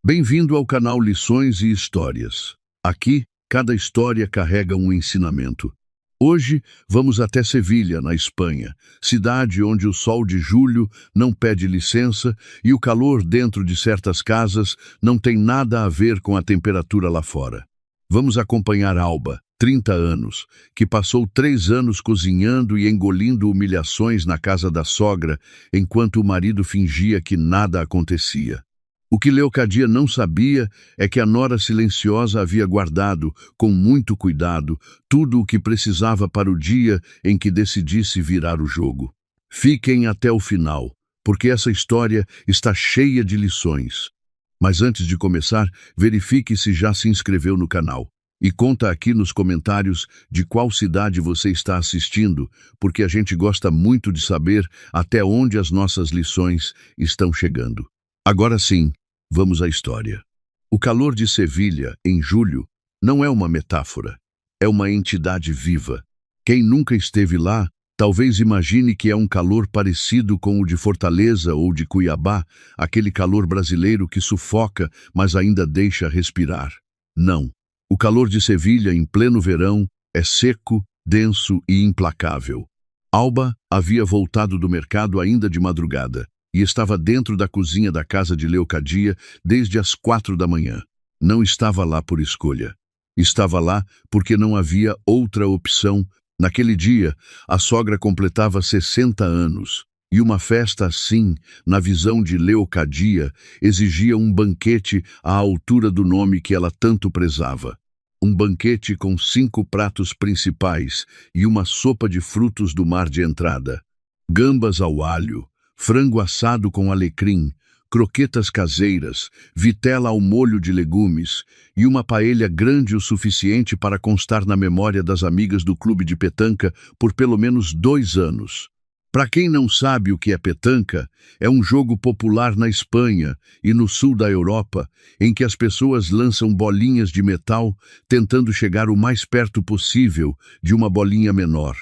Bem-vindo ao canal Lições e Histórias. Aqui, cada história carrega um ensinamento. Hoje, vamos até Sevilha, na Espanha, cidade onde o sol de julho não pede licença e o calor dentro de certas casas não tem nada a ver com a temperatura lá fora. Vamos acompanhar Alba, 30 anos, que passou 3 anos cozinhando e engolindo humilhações na casa da sogra, enquanto o marido fingia que nada acontecia. O que Leocadia não sabia é que a nora silenciosa havia guardado, com muito cuidado, tudo o que precisava para o dia em que decidisse virar o jogo. Fiquem até o final, porque essa história está cheia de lições. Mas antes de começar, verifique se já se inscreveu no canal. E conta aqui nos comentários de qual cidade você está assistindo, porque a gente gosta muito de saber até onde as nossas lições estão chegando. Agora sim, vamos à história. O calor de Sevilha, em julho, não é uma metáfora, é uma entidade viva. Quem nunca esteve lá, talvez imagine que é um calor parecido com o de Fortaleza ou de Cuiabá, aquele calor brasileiro que sufoca, mas ainda deixa respirar. Não. O calor de Sevilha, em pleno verão, é seco, denso e implacável. Alba havia voltado do mercado ainda de madrugada e estava dentro da cozinha da casa de Leocadia desde as 4 da manhã. Não estava lá por escolha. Estava lá porque não havia outra opção. Naquele dia, a sogra completava 60 anos, e uma festa assim, na visão de Leocadia, exigia um banquete à altura do nome que ela tanto prezava. Um banquete com 5 pratos principais e uma sopa de frutos do mar de entrada. Gambas ao alho, frango assado com alecrim, croquetas caseiras, vitela ao molho de legumes e uma paella grande o suficiente para constar na memória das amigas do clube de petanca por pelo menos 2 anos. Para quem não sabe o que é petanca, é um jogo popular na Espanha e no sul da Europa, em que as pessoas lançam bolinhas de metal tentando chegar o mais perto possível de uma bolinha menor.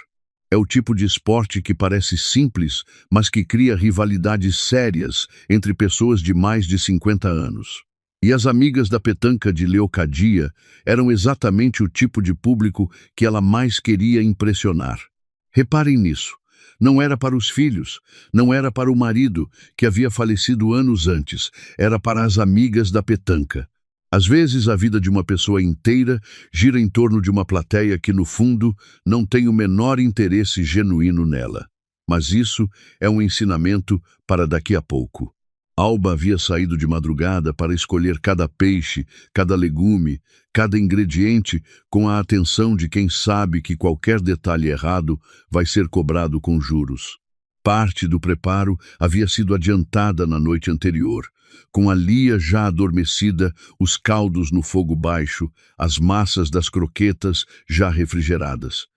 É o tipo de esporte que parece simples, mas que cria rivalidades sérias entre pessoas de mais de 50 anos. E as amigas da petanca de Leocadia eram exatamente o tipo de público que ela mais queria impressionar. Reparem nisso. Não era para os filhos, não era para o marido, que havia falecido anos antes, era para as amigas da petanca. Às vezes, a vida de uma pessoa inteira gira em torno de uma plateia que, no fundo, não tem o menor interesse genuíno nela. Mas isso é um ensinamento para daqui a pouco. Alba havia saído de madrugada para escolher cada peixe, cada legume, cada ingrediente com a atenção de quem sabe que qualquer detalhe errado vai ser cobrado com juros. Parte do preparo havia sido adiantada na noite anterior, com a Lia já adormecida, os caldos no fogo baixo, as massas das croquetas já refrigeradas.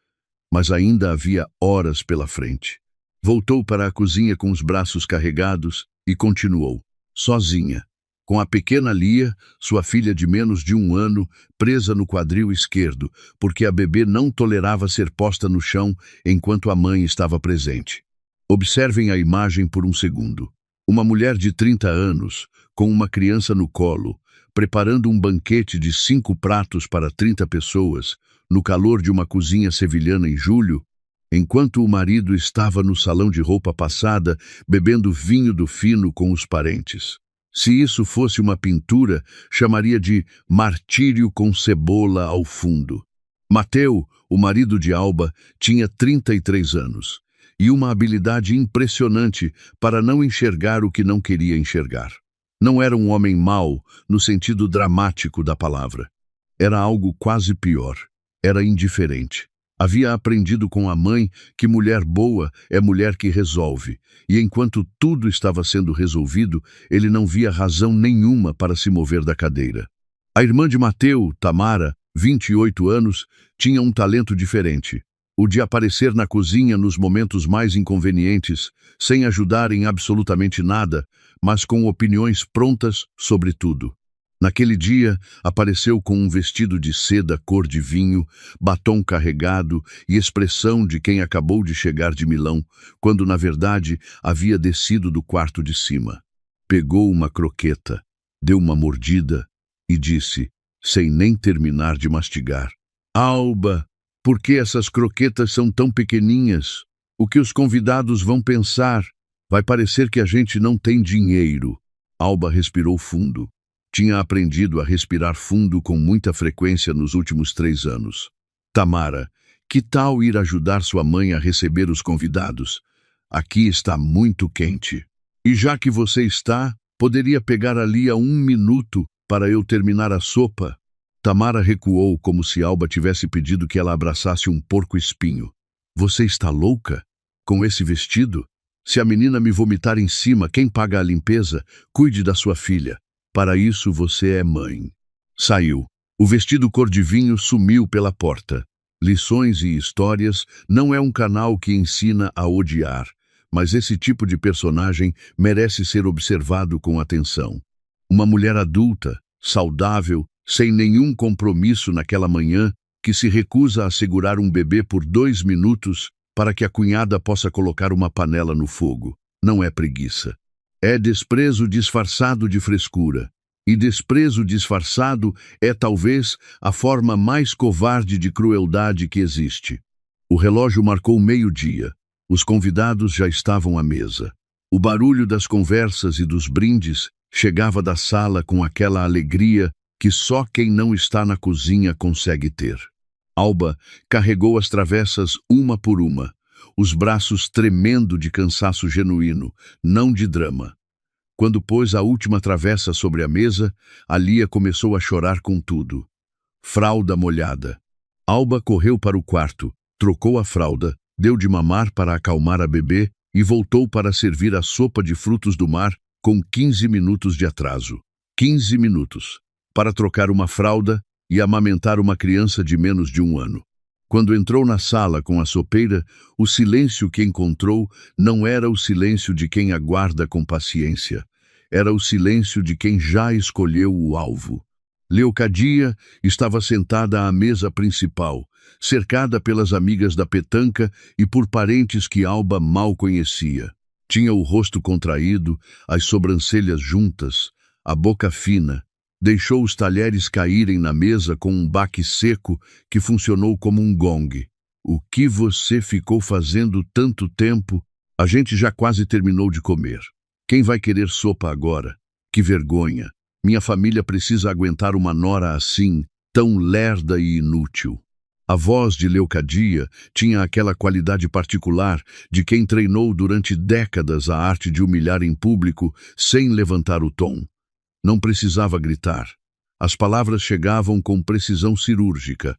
Mas ainda havia horas pela frente. Voltou para a cozinha com os braços carregados e continuou, sozinha, com a pequena Lia, sua filha de menos de 1 ano, presa no quadril esquerdo, porque a bebê não tolerava ser posta no chão enquanto a mãe estava presente. Observem a imagem por um segundo. Uma mulher de 30 anos, com uma criança no colo, preparando um banquete de 5 pratos para 30 pessoas, no calor de uma cozinha sevilhana em julho, enquanto o marido estava no salão de roupa passada, bebendo vinho do fino com os parentes. Se isso fosse uma pintura, chamaria de martírio com cebola ao fundo. Mateu, o marido de Alba, tinha 33 anos. E uma habilidade impressionante para não enxergar o que não queria enxergar. Não era um homem mau, no sentido dramático da palavra. Era algo quase pior. Era indiferente. Havia aprendido com a mãe que mulher boa é mulher que resolve, e enquanto tudo estava sendo resolvido, ele não via razão nenhuma para se mover da cadeira. A irmã de Mateu, Tamara, 28 anos, tinha um talento diferente. O de aparecer na cozinha nos momentos mais inconvenientes, sem ajudar em absolutamente nada, mas com opiniões prontas sobre tudo. Naquele dia, apareceu com um vestido de seda cor de vinho, batom carregado e expressão de quem acabou de chegar de Milão, quando, na verdade, havia descido do quarto de cima. Pegou uma croqueta, deu uma mordida e disse, sem nem terminar de mastigar: Alba, por que essas croquetas são tão pequeninhas? O que os convidados vão pensar? Vai parecer que a gente não tem dinheiro. Alba respirou fundo. Tinha aprendido a respirar fundo com muita frequência nos últimos 3 anos. Tamara, que tal ir ajudar sua mãe a receber os convidados? Aqui está muito quente. E já que você está, poderia pegar ali a 1 minuto para eu terminar a sopa? Tamara recuou como se Alba tivesse pedido que ela abraçasse um porco-espinho. Você está louca? Com esse vestido? Se a menina me vomitar em cima, quem paga a limpeza? Cuide da sua filha. Para isso você é mãe. Saiu. O vestido cor de vinho sumiu pela porta. Lições e Histórias não é um canal que ensina a odiar, mas esse tipo de personagem merece ser observado com atenção. Uma mulher adulta, saudável, sem nenhum compromisso naquela manhã, que se recusa a segurar um bebê por 2 minutos para que a cunhada possa colocar uma panela no fogo. Não é preguiça. É desprezo disfarçado de frescura. E desprezo disfarçado é talvez a forma mais covarde de crueldade que existe. O relógio marcou 12:00. Os convidados já estavam à mesa. O barulho das conversas e dos brindes chegava da sala com aquela alegria que só quem não está na cozinha consegue ter. Alba carregou as travessas uma por uma, os braços tremendo de cansaço genuíno, não de drama. Quando pôs a última travessa sobre a mesa, a Lia começou a chorar com tudo. Fralda molhada. Alba correu para o quarto, trocou a fralda, deu de mamar para acalmar a bebê e voltou para servir a sopa de frutos do mar com 15 minutos de atraso. 15 minutos. Para trocar uma fralda e amamentar uma criança de menos de 1 ano. Quando entrou na sala com a sopeira, o silêncio que encontrou não era o silêncio de quem aguarda com paciência. Era o silêncio de quem já escolheu o alvo. Leocadia estava sentada à mesa principal, cercada pelas amigas da petanca e por parentes que Alba mal conhecia. Tinha o rosto contraído, as sobrancelhas juntas, a boca fina. Deixou os talheres caírem na mesa com um baque seco que funcionou como um gong. O que você ficou fazendo tanto tempo? A gente já quase terminou de comer. Quem vai querer sopa agora? Que vergonha. Minha família precisa aguentar uma nora assim, tão lerda e inútil. A voz de Leocadia tinha aquela qualidade particular de quem treinou durante décadas a arte de humilhar em público sem levantar o tom. Não precisava gritar. As palavras chegavam com precisão cirúrgica.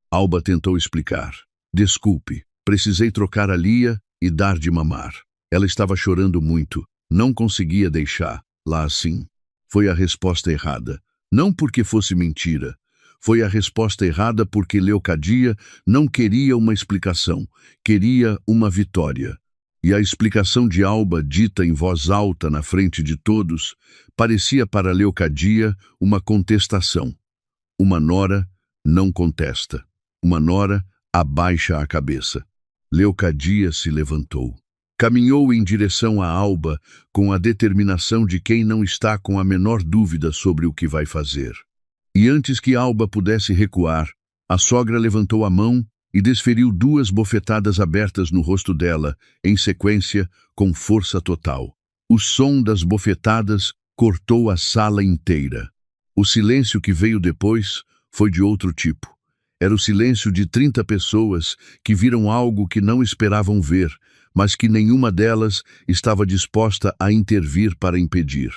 Alba tentou explicar. Desculpe, precisei trocar a Lia e dar de mamar. Ela estava chorando muito. Não conseguia deixá-la assim. Foi a resposta errada. Não porque fosse mentira. Foi a resposta errada porque Leocadia não queria uma explicação. Queria uma vitória. E a explicação de Alba, dita em voz alta na frente de todos, parecia para Leocadia uma contestação. Uma nora não contesta. Uma nora abaixa a cabeça. Leocadia se levantou. Caminhou em direção a Alba com a determinação de quem não está com a menor dúvida sobre o que vai fazer. E antes que Alba pudesse recuar, a sogra levantou a mão e desferiu 2 bofetadas abertas no rosto dela, em sequência, com força total. O som das bofetadas cortou a sala inteira. O silêncio que veio depois foi de outro tipo. Era o silêncio de 30 pessoas que viram algo que não esperavam ver, mas que nenhuma delas estava disposta a intervir para impedir.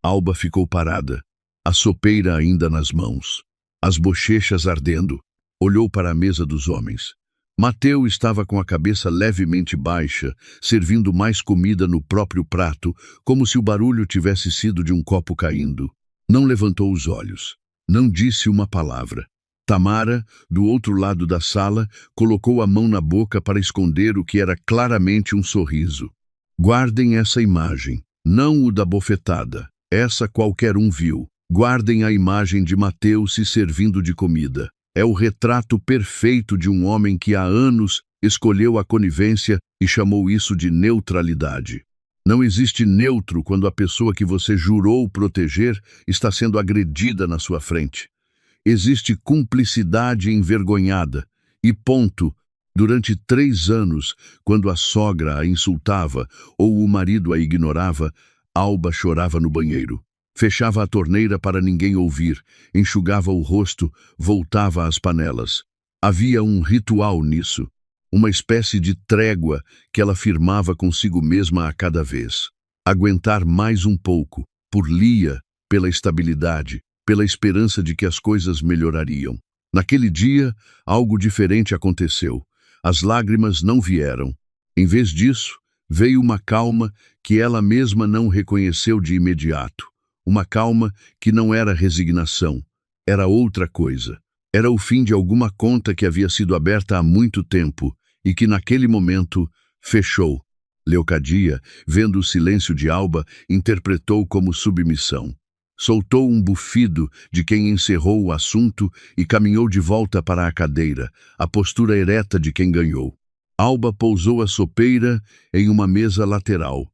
Alba ficou parada, a sopeira ainda nas mãos, as bochechas ardendo. Olhou para a mesa dos homens. Mateu estava com a cabeça levemente baixa, servindo mais comida no próprio prato, como se o barulho tivesse sido de um copo caindo. Não levantou os olhos. Não disse uma palavra. Tamara, do outro lado da sala, colocou a mão na boca para esconder o que era claramente um sorriso. Guardem essa imagem, não o da bofetada. Essa qualquer um viu. Guardem a imagem de Mateu se servindo de comida. É o retrato perfeito de um homem que há anos escolheu a conivência e chamou isso de neutralidade. Não existe neutro quando a pessoa que você jurou proteger está sendo agredida na sua frente. Existe cumplicidade envergonhada. E ponto. Durante 3 anos, quando a sogra a insultava ou o marido a ignorava, Alba chorava no banheiro. Fechava a torneira para ninguém ouvir, enxugava o rosto, voltava às panelas. Havia um ritual nisso, uma espécie de trégua que ela firmava consigo mesma a cada vez. Aguentar mais um pouco, por Lia, pela estabilidade, pela esperança de que as coisas melhorariam. Naquele dia, algo diferente aconteceu. As lágrimas não vieram. Em vez disso, veio uma calma que ela mesma não reconheceu de imediato. Uma calma que não era resignação, era outra coisa. Era o fim de alguma conta que havia sido aberta há muito tempo e que naquele momento fechou. Leocadia, vendo o silêncio de Alba, interpretou como submissão. Soltou um bufido de quem encerrou o assunto e caminhou de volta para a cadeira, a postura ereta de quem ganhou. Alba pousou a sopeira em uma mesa lateral,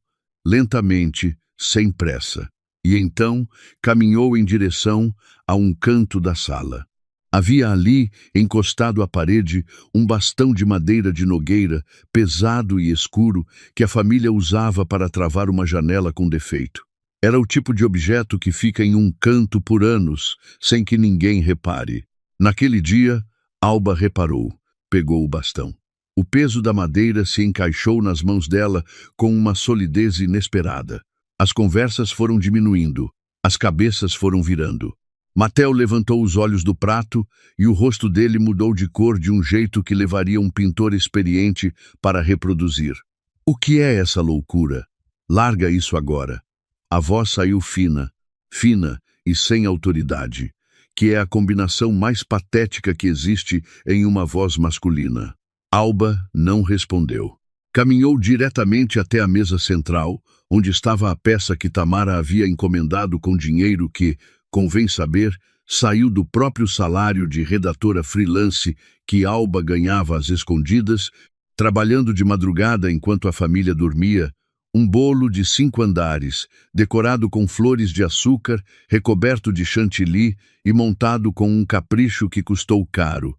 lentamente, sem pressa, e então caminhou em direção a um canto da sala. Havia ali, encostado à parede, um bastão de madeira de nogueira, pesado e escuro, que a família usava para travar uma janela com defeito. Era o tipo de objeto que fica em um canto por anos, sem que ninguém repare. Naquele dia, Alba reparou, pegou o bastão. O peso da madeira se encaixou nas mãos dela com uma solidez inesperada. As conversas foram diminuindo, as cabeças foram virando. Matel levantou os olhos do prato e o rosto dele mudou de cor de um jeito que levaria um pintor experiente para reproduzir. O que é essa loucura? Larga isso agora. A voz saiu fina, fina e sem autoridade, que é a combinação mais patética que existe em uma voz masculina. Alba não respondeu. Caminhou diretamente até a mesa central, onde estava a peça que Tamara havia encomendado com dinheiro que, convém saber, saiu do próprio salário de redatora freelance que Alba ganhava às escondidas, trabalhando de madrugada enquanto a família dormia. Um bolo de 5 andares, decorado com flores de açúcar, recoberto de chantilly e montado com um capricho que custou caro.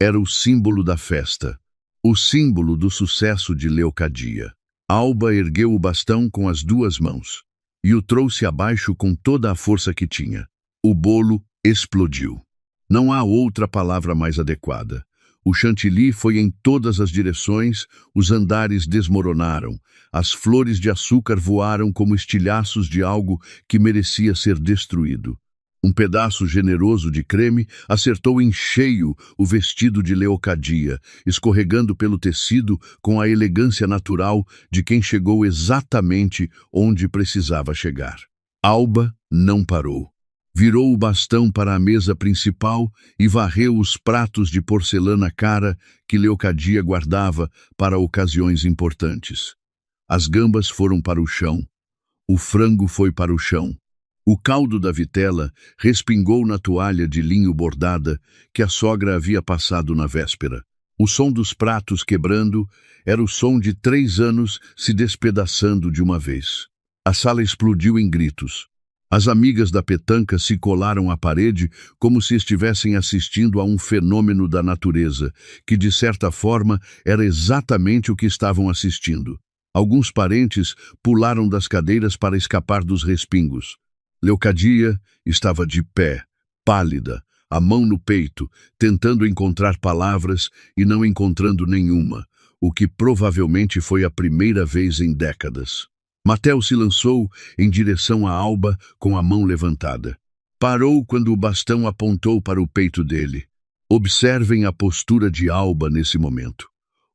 Era o símbolo da festa, o símbolo do sucesso de Leocadia. Alba ergueu o bastão com as 2 mãos e o trouxe abaixo com toda a força que tinha. O bolo explodiu. Não há outra palavra mais adequada. O chantilly foi em todas as direções, os andares desmoronaram, as flores de açúcar voaram como estilhaços de algo que merecia ser destruído. Um pedaço generoso de creme acertou em cheio o vestido de Leocadia, escorregando pelo tecido com a elegância natural de quem chegou exatamente onde precisava chegar. Alba não parou. Virou o bastão para a mesa principal e varreu os pratos de porcelana cara que Leocadia guardava para ocasiões importantes. As gambas foram para o chão. O frango foi para o chão. O caldo da vitela respingou na toalha de linho bordada que a sogra havia passado na véspera. O som dos pratos quebrando era o som de 3 anos se despedaçando de uma vez. A sala explodiu em gritos. As amigas da petanca se colaram à parede como se estivessem assistindo a um fenômeno da natureza, que de certa forma era exatamente o que estavam assistindo. Alguns parentes pularam das cadeiras para escapar dos respingos. Leocadia estava de pé, pálida, a mão no peito, tentando encontrar palavras e não encontrando nenhuma, o que provavelmente foi a primeira vez em décadas. Matel se lançou em direção a Alba com a mão levantada. Parou quando o bastão apontou para o peito dele. Observem a postura de Alba nesse momento.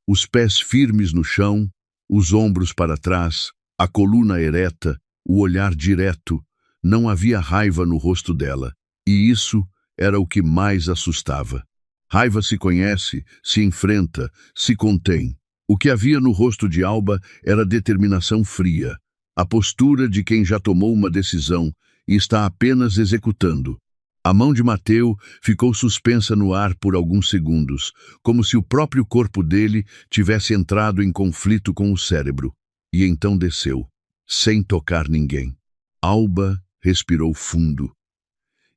Os pés firmes no chão, os ombros para trás, a coluna ereta, o olhar direto. Não havia raiva no rosto dela, e isso era o que mais assustava. Raiva se conhece, se enfrenta, se contém. O que havia no rosto de Alba era determinação fria, a postura de quem já tomou uma decisão e está apenas executando. A mão de Mateu ficou suspensa no ar por alguns segundos, como se o próprio corpo dele tivesse entrado em conflito com o cérebro, e então desceu. sem tocar ninguém. Alba respirou fundo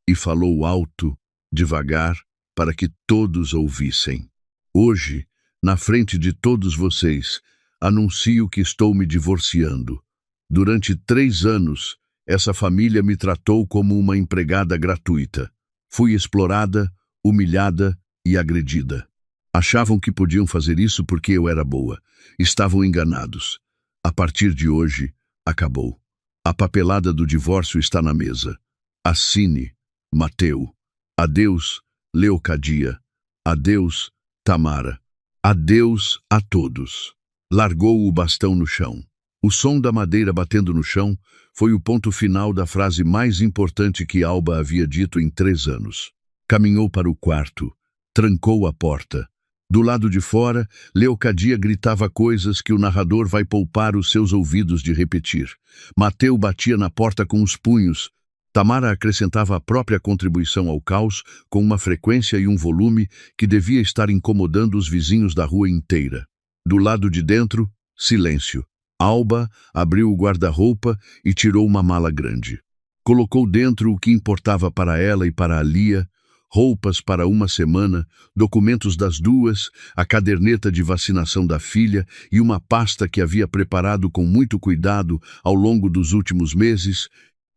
e falou alto, devagar, para que todos ouvissem. Hoje, na frente de todos vocês, anuncio que estou me divorciando. Durante 3 anos, essa família me tratou como uma empregada gratuita. Fui explorada, humilhada e agredida. Achavam que podiam fazer isso porque eu era boa. Estavam enganados. A partir de hoje, acabou. A papelada do divórcio está na mesa. Assine, Mateu. Adeus, Leocadia. Adeus, Tamara. Adeus a todos. Largou o bastão no chão. O som da madeira batendo no chão foi o ponto final da frase mais importante que Alba havia dito em 3 anos. Caminhou para o quarto. Trancou a porta. Do lado de fora, Leocadia gritava coisas que o narrador vai poupar os seus ouvidos de repetir. Mateu batia na porta com os punhos. Tamara acrescentava a própria contribuição ao caos com uma frequência e um volume que devia estar incomodando os vizinhos da rua inteira. Do lado de dentro, silêncio. Alba abriu o guarda-roupa e tirou uma mala grande. Colocou dentro o que importava para ela e para a Lia: roupas para 1 semana, documentos das duas, a caderneta de vacinação da filha e uma pasta que havia preparado com muito cuidado ao longo dos últimos meses,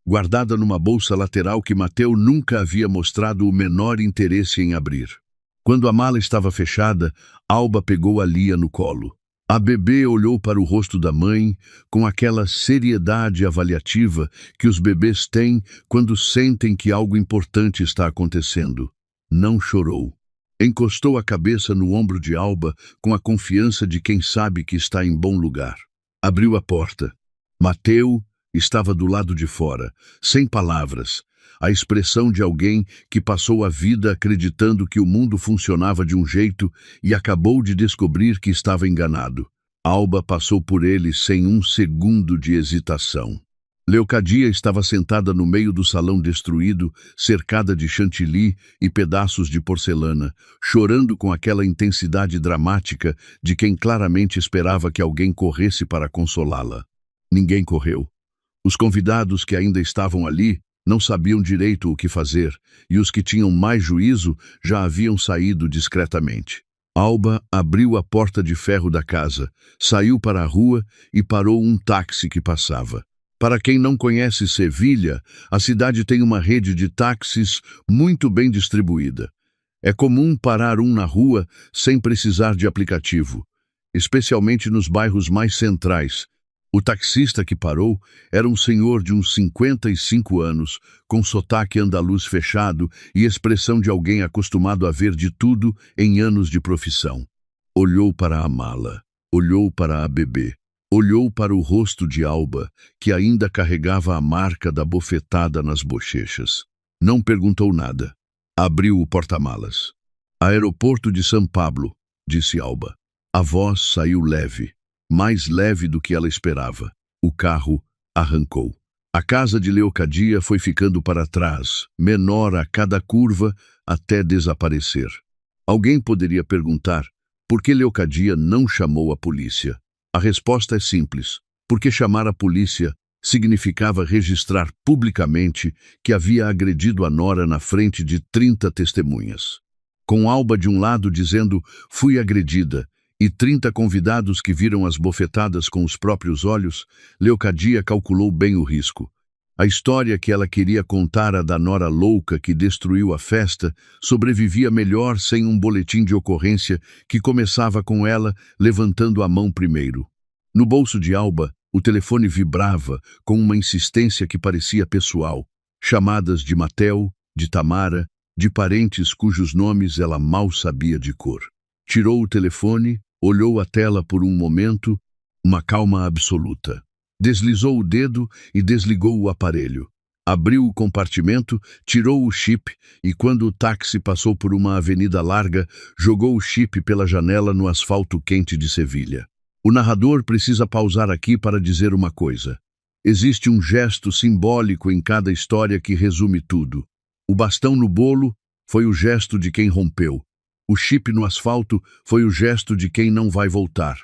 guardada numa bolsa lateral que Mateu nunca havia mostrado o menor interesse em abrir. Quando a mala estava fechada, Alba pegou a Lia no colo. A bebê olhou para o rosto da mãe com aquela seriedade avaliativa que os bebês têm quando sentem que algo importante está acontecendo. Não chorou. Encostou a cabeça no ombro de Alba com a confiança de quem sabe que está em bom lugar. Abriu a porta. Mateu estava do lado de fora, sem palavras, a expressão de alguém que passou a vida acreditando que o mundo funcionava de um jeito e acabou de descobrir que estava enganado. Alba passou por ele sem 1 segundo de hesitação. Leocadia estava sentada no meio do salão destruído, cercada de chantilly e pedaços de porcelana, chorando com aquela intensidade dramática de quem claramente esperava que alguém corresse para consolá-la. Ninguém correu. Os convidados que ainda estavam ali não sabiam direito o que fazer, e os que tinham mais juízo já haviam saído discretamente. Alba abriu a porta de ferro da casa, saiu para a rua e parou um táxi que passava. Para quem não conhece Sevilha, a cidade tem uma rede de táxis muito bem distribuída. É comum parar um na rua sem precisar de aplicativo, especialmente nos bairros mais centrais. O taxista que parou era um senhor de uns 55 anos, com sotaque andaluz fechado e expressão de alguém acostumado a ver de tudo em anos de profissão. Olhou para a mala, olhou para a bebê, olhou para o rosto de Alba, que ainda carregava a marca da bofetada nas bochechas. Não perguntou nada. Abriu o porta-malas. Aeroporto de São Pablo, disse Alba. A voz saiu leve. Mais leve do que ela esperava. O carro arrancou. A casa de Leocadia foi ficando para trás, menor a cada curva, até desaparecer. Alguém poderia perguntar por que Leocadia não chamou a polícia. A resposta é simples: porque chamar a polícia significava registrar publicamente que havia agredido a nora na frente de 30 testemunhas. Com Alba de um lado dizendo "fui agredida", e 30 convidados que viram as bofetadas com os próprios olhos, Leocadia calculou bem o risco. A história que ela queria contar, a da nora louca que destruiu a festa, sobrevivia melhor sem um boletim de ocorrência que começava com ela levantando a mão primeiro. No bolso de Alba, o telefone vibrava com uma insistência que parecia pessoal. Chamadas de Mateu, de Tamara, de parentes cujos nomes ela mal sabia de cor. Tirou o telefone, olhou a tela por um momento, uma calma absoluta. Deslizou o dedo e desligou o aparelho. Abriu o compartimento, tirou o chip e, quando o táxi passou por uma avenida larga, jogou o chip pela janela no asfalto quente de Sevilha. O narrador precisa pausar aqui para dizer uma coisa. Existe um gesto simbólico em cada história que resume tudo. O bastão no bolo foi o gesto de quem rompeu. O chip no asfalto foi o gesto de quem não vai voltar.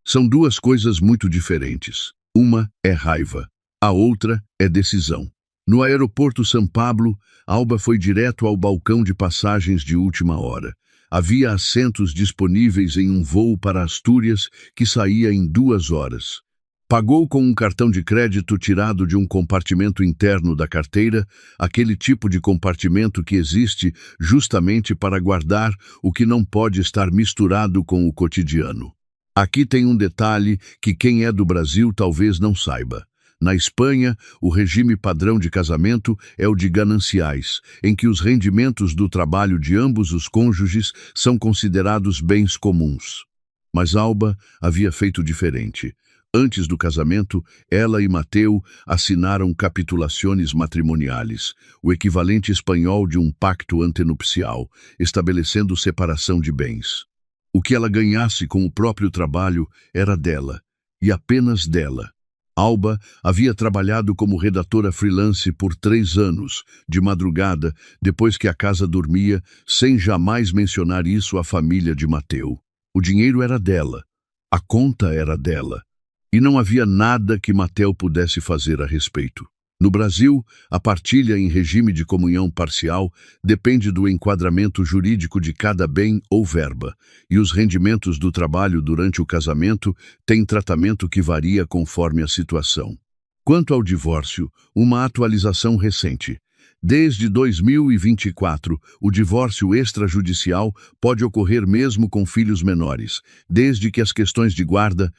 São duas coisas muito diferentes. Uma é raiva, a outra é decisão. No aeroporto São Pablo, Alba foi direto ao balcão de passagens de última hora. Havia assentos disponíveis em um voo para Astúrias que saía em 2 horas. Pagou com um cartão de crédito tirado de um compartimento interno da carteira, aquele tipo de compartimento que existe justamente para guardar o que não pode estar misturado com o cotidiano. Aqui tem um detalhe que quem é do Brasil talvez não saiba. Na Espanha, o regime padrão de casamento é o de gananciais, em que os rendimentos do trabalho de ambos os cônjuges são considerados bens comuns. Mas Alba havia feito diferente. Antes do casamento, ela e Mateu assinaram capitulações matrimoniais, o equivalente espanhol de um pacto antenupcial, estabelecendo separação de bens. O que ela ganhasse com o próprio trabalho era dela, e apenas dela. Alba havia trabalhado como redatora freelance por 3 anos, de madrugada, depois que a casa dormia, sem jamais mencionar isso à família de Mateu. O dinheiro era dela, a conta era dela, e não havia nada que Mateu pudesse fazer a respeito. No Brasil, a partilha em regime de comunhão parcial depende do enquadramento jurídico de cada bem ou verba, e os rendimentos do trabalho durante o casamento têm tratamento que varia conforme a situação. Quanto ao divórcio, uma atualização recente. Desde 2024, o divórcio extrajudicial pode ocorrer mesmo com filhos menores, desde que as questões de guarda,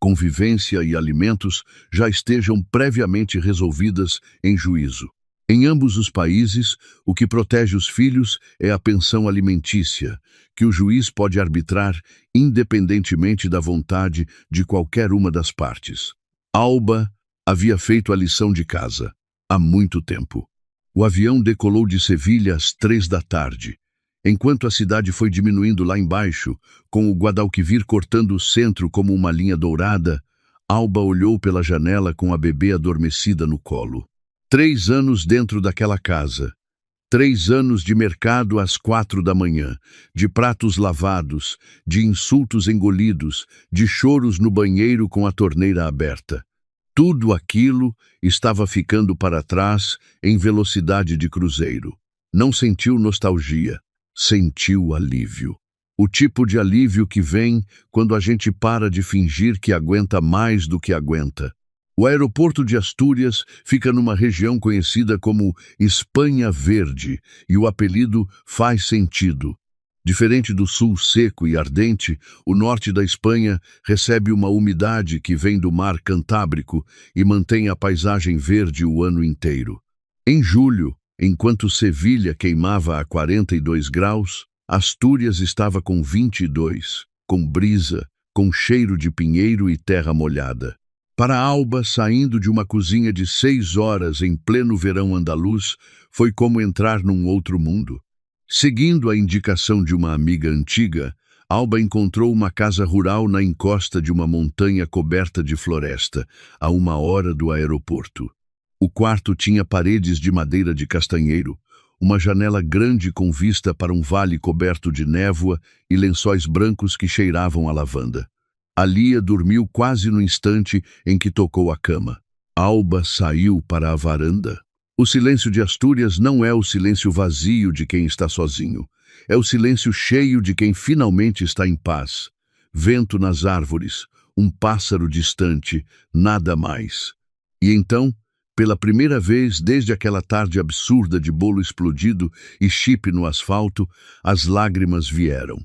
convivência e alimentos já estejam previamente resolvidas em juízo. Em ambos os países, o que protege os filhos é a pensão alimentícia, que o juiz pode arbitrar independentemente da vontade de qualquer uma das partes. Alba havia feito a lição de casa há muito tempo. O avião decolou de Sevilha às 3 da tarde. Enquanto a cidade foi diminuindo lá embaixo, com o Guadalquivir cortando o centro como uma linha dourada, Alba olhou pela janela com a bebê adormecida no colo. 3 anos dentro daquela casa. 3 anos de mercado às 4 da manhã, de pratos lavados, de insultos engolidos, de choros no banheiro com a torneira aberta. Tudo aquilo estava ficando para trás em velocidade de cruzeiro. Não sentiu nostalgia. Sentiu alívio. O tipo de alívio que vem quando a gente para de fingir que aguenta mais do que aguenta. O aeroporto de Astúrias fica numa região conhecida como Espanha Verde, e o apelido faz sentido. Diferente do sul seco e ardente, o norte da Espanha recebe uma umidade que vem do mar Cantábrico e mantém a paisagem verde o ano inteiro. Em julho, enquanto Sevilha queimava a 42 graus, Astúrias estava com 22, com brisa, com cheiro de pinheiro e terra molhada. Para Alba, saindo de uma cozinha de 6 horas em pleno verão andaluz, foi como entrar num outro mundo. Seguindo a indicação de uma amiga antiga, Alba encontrou uma casa rural na encosta de uma montanha coberta de floresta, a 1 hora do aeroporto. O quarto tinha paredes de madeira de castanheiro, uma janela grande com vista para um vale coberto de névoa e lençóis brancos que cheiravam a lavanda. Alia dormiu quase no instante em que tocou a cama. Alba saiu para a varanda. O silêncio de Astúrias não é o silêncio vazio de quem está sozinho. É o silêncio cheio de quem finalmente está em paz. Vento nas árvores, um pássaro distante, nada mais. E então, pela primeira vez desde aquela tarde absurda de bolo explodido e chip no asfalto, as lágrimas vieram.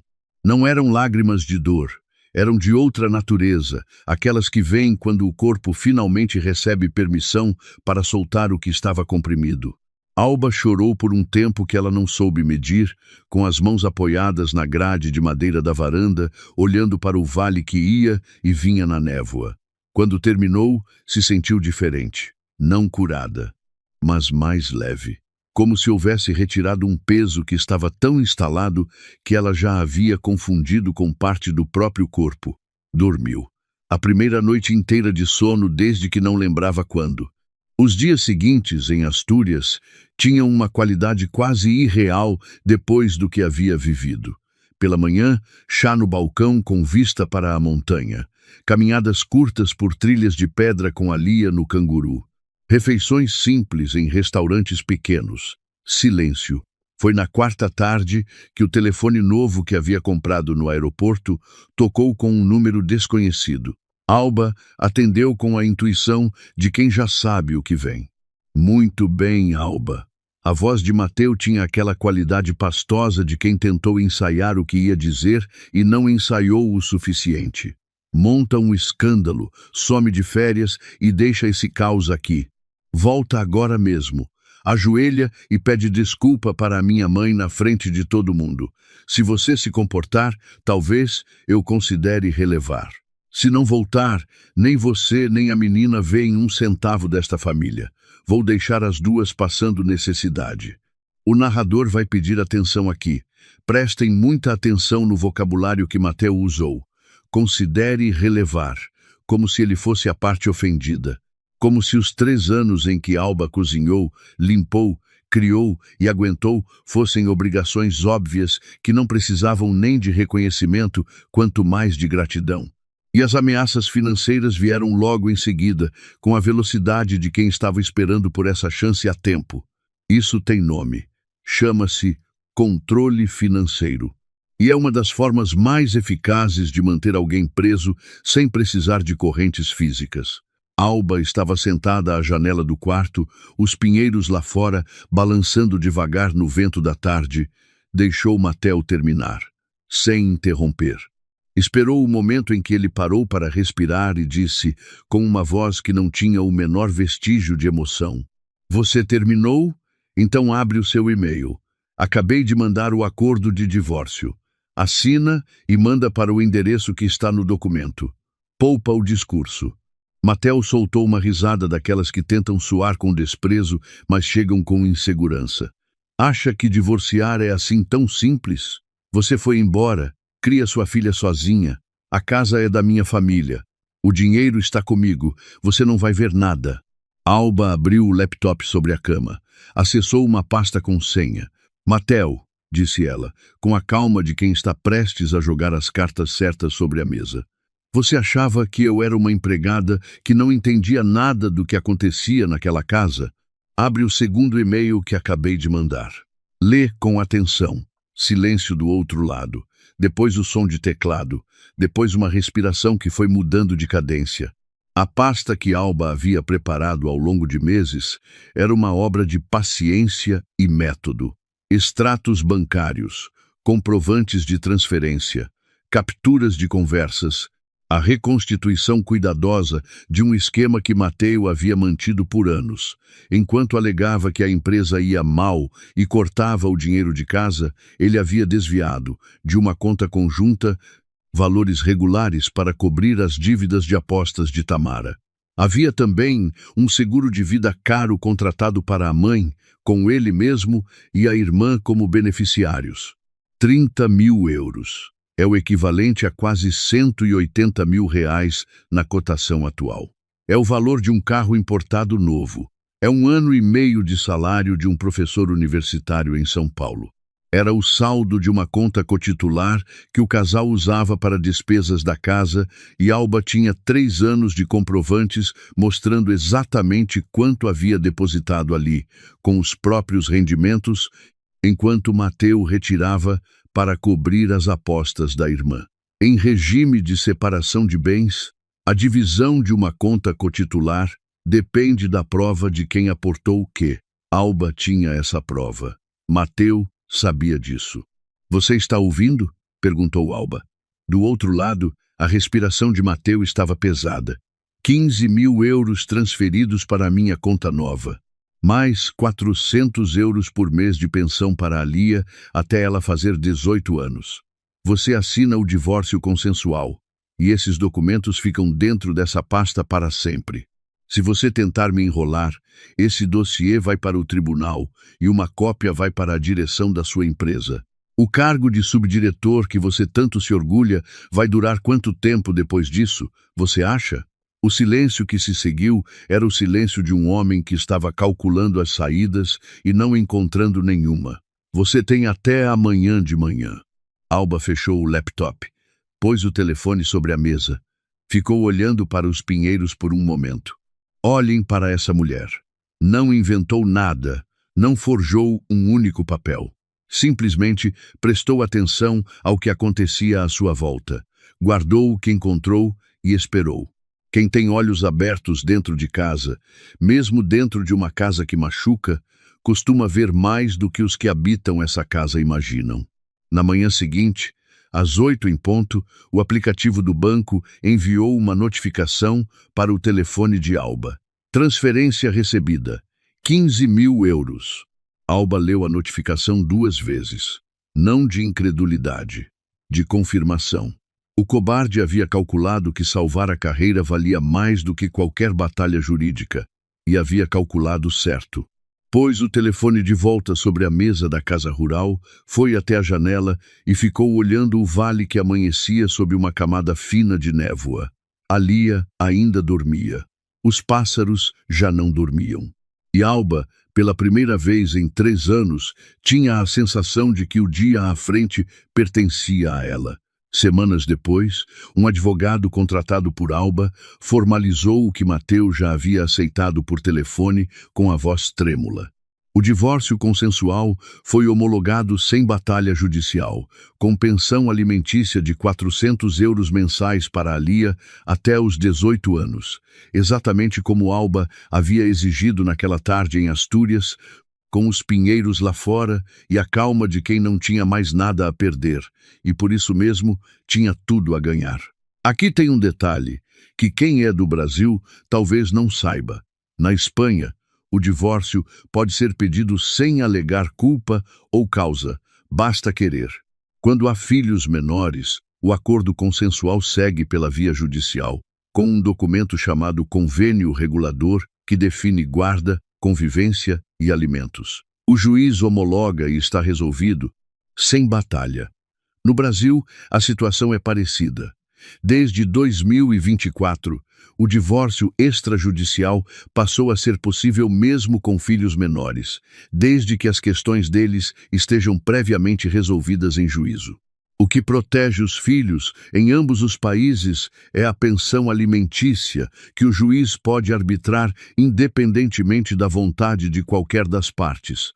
Não eram lágrimas de dor, eram de outra natureza, aquelas que vêm quando o corpo finalmente recebe permissão para soltar o que estava comprimido. Alba chorou por um tempo que ela não soube medir, com as mãos apoiadas na grade de madeira da varanda, olhando para o vale que ia e vinha na névoa. Quando terminou, se sentiu diferente. Não curada, mas mais leve, como se houvesse retirado um peso que estava tão instalado que ela já havia confundido com parte do próprio corpo. Dormiu. A primeira noite inteira de sono desde que não lembrava quando. Os dias seguintes, em Astúrias, tinham uma qualidade quase irreal depois do que havia vivido. Pela manhã, chá no balcão com vista para a montanha. caminhadas curtas por trilhas de pedra com a Lia no canguru. Refeições simples em restaurantes pequenos. Silêncio. Foi na quarta tarde que o telefone novo que havia comprado no aeroporto tocou com um número desconhecido. Alba atendeu com a intuição de quem já sabe o que vem. Muito bem, Alba. A voz de Mateu tinha aquela qualidade pastosa de quem tentou ensaiar o que ia dizer e não ensaiou o suficiente. Monta um escândalo, some de férias e deixa esse caos aqui. Volta agora mesmo. Ajoelha e pede desculpa para a minha mãe na frente de todo mundo. Se você se comportar, talvez eu considere relevar. Se não voltar, nem você nem a menina veem um centavo desta família. Vou deixar as duas passando necessidade. O narrador vai pedir atenção aqui. Prestem muita atenção no vocabulário que Mateu usou. Considere relevar, como se ele fosse a parte ofendida. Como se os 3 anos em que Alba cozinhou, limpou, criou e aguentou fossem obrigações óbvias que não precisavam nem de reconhecimento, quanto mais de gratidão. E as ameaças financeiras vieram logo em seguida, com a velocidade de quem estava esperando por essa chance há tempo. Isso tem nome. Chama-se controle financeiro. E é uma das formas mais eficazes de manter alguém preso sem precisar de correntes físicas. Alba estava sentada à janela do quarto, os pinheiros lá fora, balançando devagar no vento da tarde. Deixou Mateu terminar, sem interromper. Esperou o momento em que ele parou para respirar e disse, com uma voz que não tinha o menor vestígio de emoção: "Você terminou? Então abre o seu e-mail. Acabei de mandar o acordo de divórcio. Assina e manda para o endereço que está no documento. Poupa o discurso." Mateu soltou uma risada daquelas que tentam soar com desprezo, mas chegam com insegurança. "Acha que divorciar é assim tão simples? Você foi embora, cria sua filha sozinha. A casa é da minha família. O dinheiro está comigo, você não vai ver nada." Alba abriu o laptop sobre a cama. Acessou uma pasta com senha. "Mateu", disse ela, com a calma de quem está prestes a jogar as cartas certas sobre a mesa. "Você achava que eu era uma empregada que não entendia nada do que acontecia naquela casa? Abre o segundo e-mail que acabei de mandar. Lê com atenção." Silêncio do outro lado. Depois o som de teclado. Depois uma respiração que foi mudando de cadência. A pasta que Alba havia preparado ao longo de meses era uma obra de paciência e método. Extratos bancários, comprovantes de transferência, capturas de conversas, a reconstituição cuidadosa de um esquema que Mateu havia mantido por anos. Enquanto alegava que a empresa ia mal e cortava o dinheiro de casa, ele havia desviado, de uma conta conjunta, valores regulares para cobrir as dívidas de apostas de Tamara. Havia também um seguro de vida caro contratado para a mãe, com ele mesmo e a irmã como beneficiários. 30.000 euros. É o equivalente a quase 180 mil reais na cotação atual. É o valor de um carro importado novo. É 1 ano e meio de salário de um professor universitário em São Paulo. Era o saldo de uma conta cotitular que o casal usava para despesas da casa e Alba tinha 3 anos de comprovantes mostrando exatamente quanto havia depositado ali, com os próprios rendimentos, enquanto Mateu retirava para cobrir as apostas da irmã. Em regime de separação de bens, a divisão de uma conta cotitular depende da prova de quem aportou o quê. Alba tinha essa prova. Mateu sabia disso. "Você está ouvindo?" perguntou Alba. Do outro lado, a respiração de Mateu estava pesada. 15.000 euros transferidos para a minha conta nova. Mais 400 euros por mês de pensão para a Lia até ela fazer 18 anos. Você assina o divórcio consensual, e esses documentos ficam dentro dessa pasta para sempre. Se você tentar me enrolar, esse dossiê vai para o tribunal e uma cópia vai para a direção da sua empresa. O cargo de subdiretor que você tanto se orgulha vai durar quanto tempo depois disso, você acha? O silêncio que se seguiu era o silêncio de um homem que estava calculando as saídas e não encontrando nenhuma. "Você tem até amanhã de manhã." Alba fechou o laptop, pôs o telefone sobre a mesa. Ficou olhando para os pinheiros por um momento. Olhem para essa mulher. Não inventou nada, não forjou um único papel. Simplesmente prestou atenção ao que acontecia à sua volta. Guardou o que encontrou e esperou. Quem tem olhos abertos dentro de casa, mesmo dentro de uma casa que machuca, costuma ver mais do que os que habitam essa casa imaginam. Na manhã seguinte, às 8 em ponto, o aplicativo do banco enviou uma notificação para o telefone de Alba. Transferência recebida, 15.000 euros. Alba leu a notificação 2 vezes. Não de incredulidade, de confirmação. O cobarde havia calculado que salvar a carreira valia mais do que qualquer batalha jurídica, e havia calculado certo. Pôs o telefone de volta sobre a mesa da casa rural, foi até a janela e ficou olhando o vale que amanhecia sob uma camada fina de névoa. A Lia ainda dormia. Os pássaros já não dormiam. E Alba, pela primeira vez em 3 anos, tinha a sensação de que o dia à frente pertencia a ela. Semanas depois, um advogado contratado por Alba formalizou o que Mateus já havia aceitado por telefone com a voz trêmula. O divórcio consensual foi homologado sem batalha judicial, com pensão alimentícia de 400 euros mensais para a Lia até os 18 anos, exatamente como Alba havia exigido naquela tarde em Astúrias, com os pinheiros lá fora e a calma de quem não tinha mais nada a perder, e por isso mesmo tinha tudo a ganhar. Aqui tem um detalhe, que quem é do Brasil talvez não saiba. Na Espanha, o divórcio pode ser pedido sem alegar culpa ou causa, basta querer. Quando há filhos menores, o acordo consensual segue pela via judicial, com um documento chamado Convênio Regulador, que define guarda, convivência e alimentos. O juiz homologa e está resolvido, sem batalha. No Brasil, a situação é parecida. Desde 2024, o divórcio extrajudicial passou a ser possível mesmo com filhos menores, desde que as questões deles estejam previamente resolvidas em juízo. O que protege os filhos em ambos os países é a pensão alimentícia, que o juiz pode arbitrar independentemente da vontade de qualquer das partes.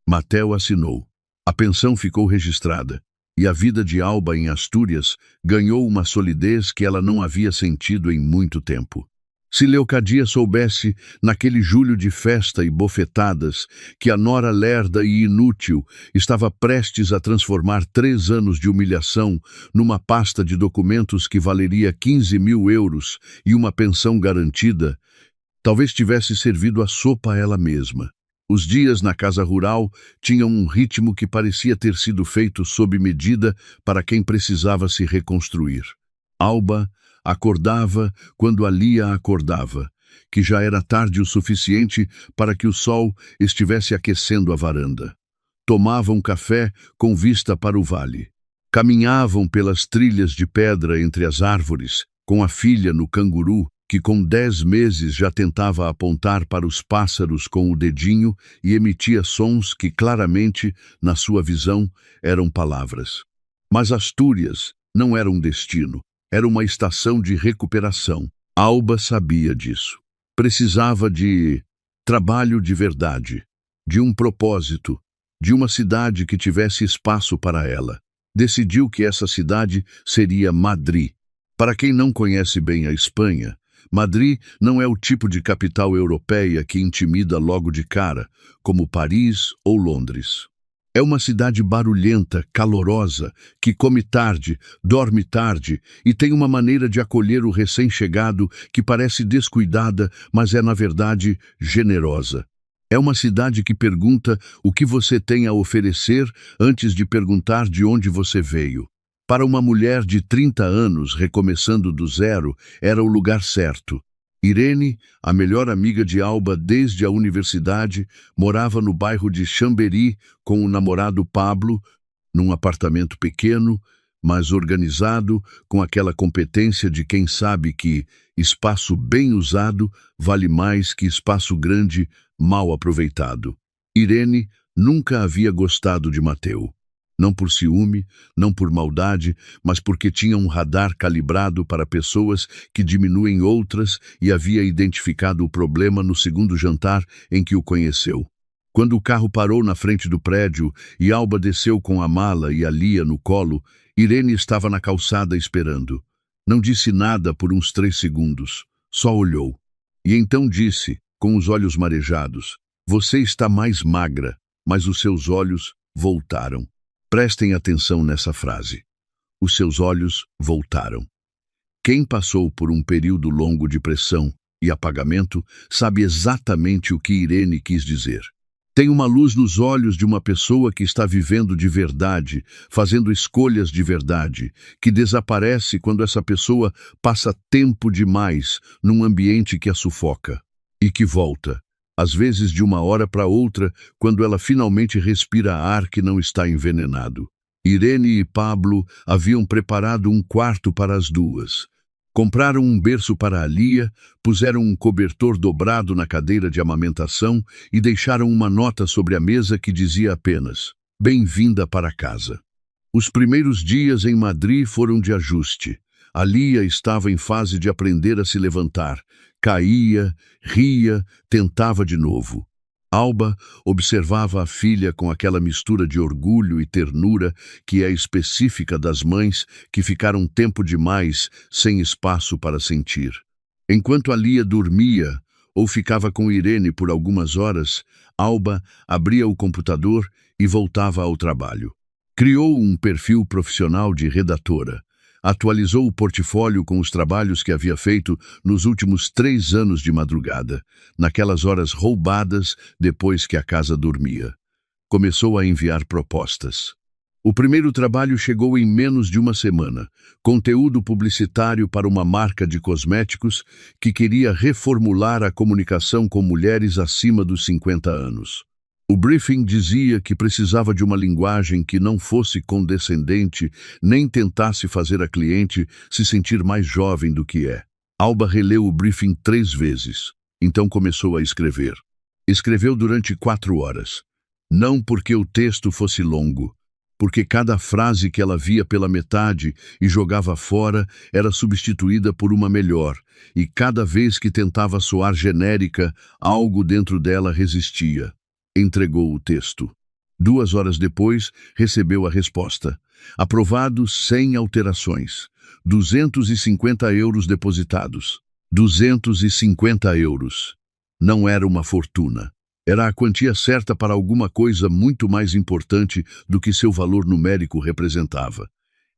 Mateus assinou. A pensão ficou registrada, e a vida de Alba em Astúrias ganhou uma solidez que ela não havia sentido em muito tempo. Se Leocadia soubesse, naquele julho de festa e bofetadas, que a nora lerda e inútil estava prestes a transformar 3 anos de humilhação numa pasta de documentos que valeria 15.000 euros e uma pensão garantida, talvez tivesse servido a sopa a ela mesma. Os dias na casa rural tinham um ritmo que parecia ter sido feito sob medida para quem precisava se reconstruir. Alba acordava quando a Lia acordava, que já era tarde o suficiente para que o sol estivesse aquecendo a varanda. Tomavam café com vista para o vale. Caminhavam pelas trilhas de pedra entre as árvores, com a filha no canguru, que com 10 meses já tentava apontar para os pássaros com o dedinho e emitia sons que claramente, na sua visão, eram palavras. Mas Astúrias não era um destino. Era uma estação de recuperação. Alba sabia disso. Precisava de trabalho de verdade, de um propósito, de uma cidade que tivesse espaço para ela. Decidiu que essa cidade seria Madrid. Para quem não conhece bem a Espanha, Madrid não é o tipo de capital europeia que intimida logo de cara, como Paris ou Londres. É uma cidade barulhenta, calorosa, que come tarde, dorme tarde e tem uma maneira de acolher o recém-chegado que parece descuidada, mas é, na verdade, generosa. É uma cidade que pergunta o que você tem a oferecer antes de perguntar de onde você veio. Para uma mulher de 30 anos, recomeçando do zero, era o lugar certo. Irene, a melhor amiga de Alba desde a universidade, morava no bairro de Chambéry com o namorado Pablo, num apartamento pequeno, mas organizado, com aquela competência de quem sabe que espaço bem usado vale mais que espaço grande mal aproveitado. Irene nunca havia gostado de Mateus. Não por ciúme, não por maldade, mas porque tinha um radar calibrado para pessoas que diminuem outras e havia identificado o problema no segundo jantar em que o conheceu. Quando o carro parou na frente do prédio e Alba desceu com a mala e a Lia no colo, Irene estava na calçada esperando. Não disse nada por uns 3 segundos, só olhou. E então disse, com os olhos marejados, "Você está mais magra", mas os seus olhos voltaram. Prestem atenção nessa frase. Os seus olhos voltaram. Quem passou por um período longo de pressão e apagamento sabe exatamente o que Irene quis dizer. Tem uma luz nos olhos de uma pessoa que está vivendo de verdade, fazendo escolhas de verdade, que desaparece quando essa pessoa passa tempo demais num ambiente que a sufoca. E que volta, às vezes de uma hora para outra, quando ela finalmente respira ar que não está envenenado. Irene e Pablo haviam preparado um quarto para as duas. Compraram um berço para a Lia, puseram um cobertor dobrado na cadeira de amamentação e deixaram uma nota sobre a mesa que dizia apenas, "Bem-vinda para casa". Os primeiros dias em Madrid foram de ajuste. A Lia estava em fase de aprender a se levantar. Caía, ria, tentava de novo. Alba observava a filha com aquela mistura de orgulho e ternura que é específica das mães que ficaram tempo demais sem espaço para sentir. Enquanto a Lia dormia ou ficava com Irene por algumas horas, Alba abria o computador e voltava ao trabalho. Criou um perfil profissional de redatora. Atualizou o portfólio com os trabalhos que havia feito nos últimos 3 anos de madrugada, naquelas horas roubadas depois que a casa dormia. Começou a enviar propostas. O primeiro trabalho chegou em menos de uma semana, conteúdo publicitário para uma marca de cosméticos que queria reformular a comunicação com mulheres acima dos 50 anos. O briefing dizia que precisava de uma linguagem que não fosse condescendente nem tentasse fazer a cliente se sentir mais jovem do que é. Alba releu o briefing 3 vezes, então começou a escrever. Escreveu durante 4 horas. Não porque o texto fosse longo, porque cada frase que ela via pela metade e jogava fora era substituída por uma melhor, e cada vez que tentava soar genérica, algo dentro dela resistia. Entregou o texto. 2 horas depois, recebeu a resposta. Aprovado sem alterações. 250 euros depositados. 250 euros. Não era uma fortuna. Era a quantia certa para alguma coisa muito mais importante do que seu valor numérico representava.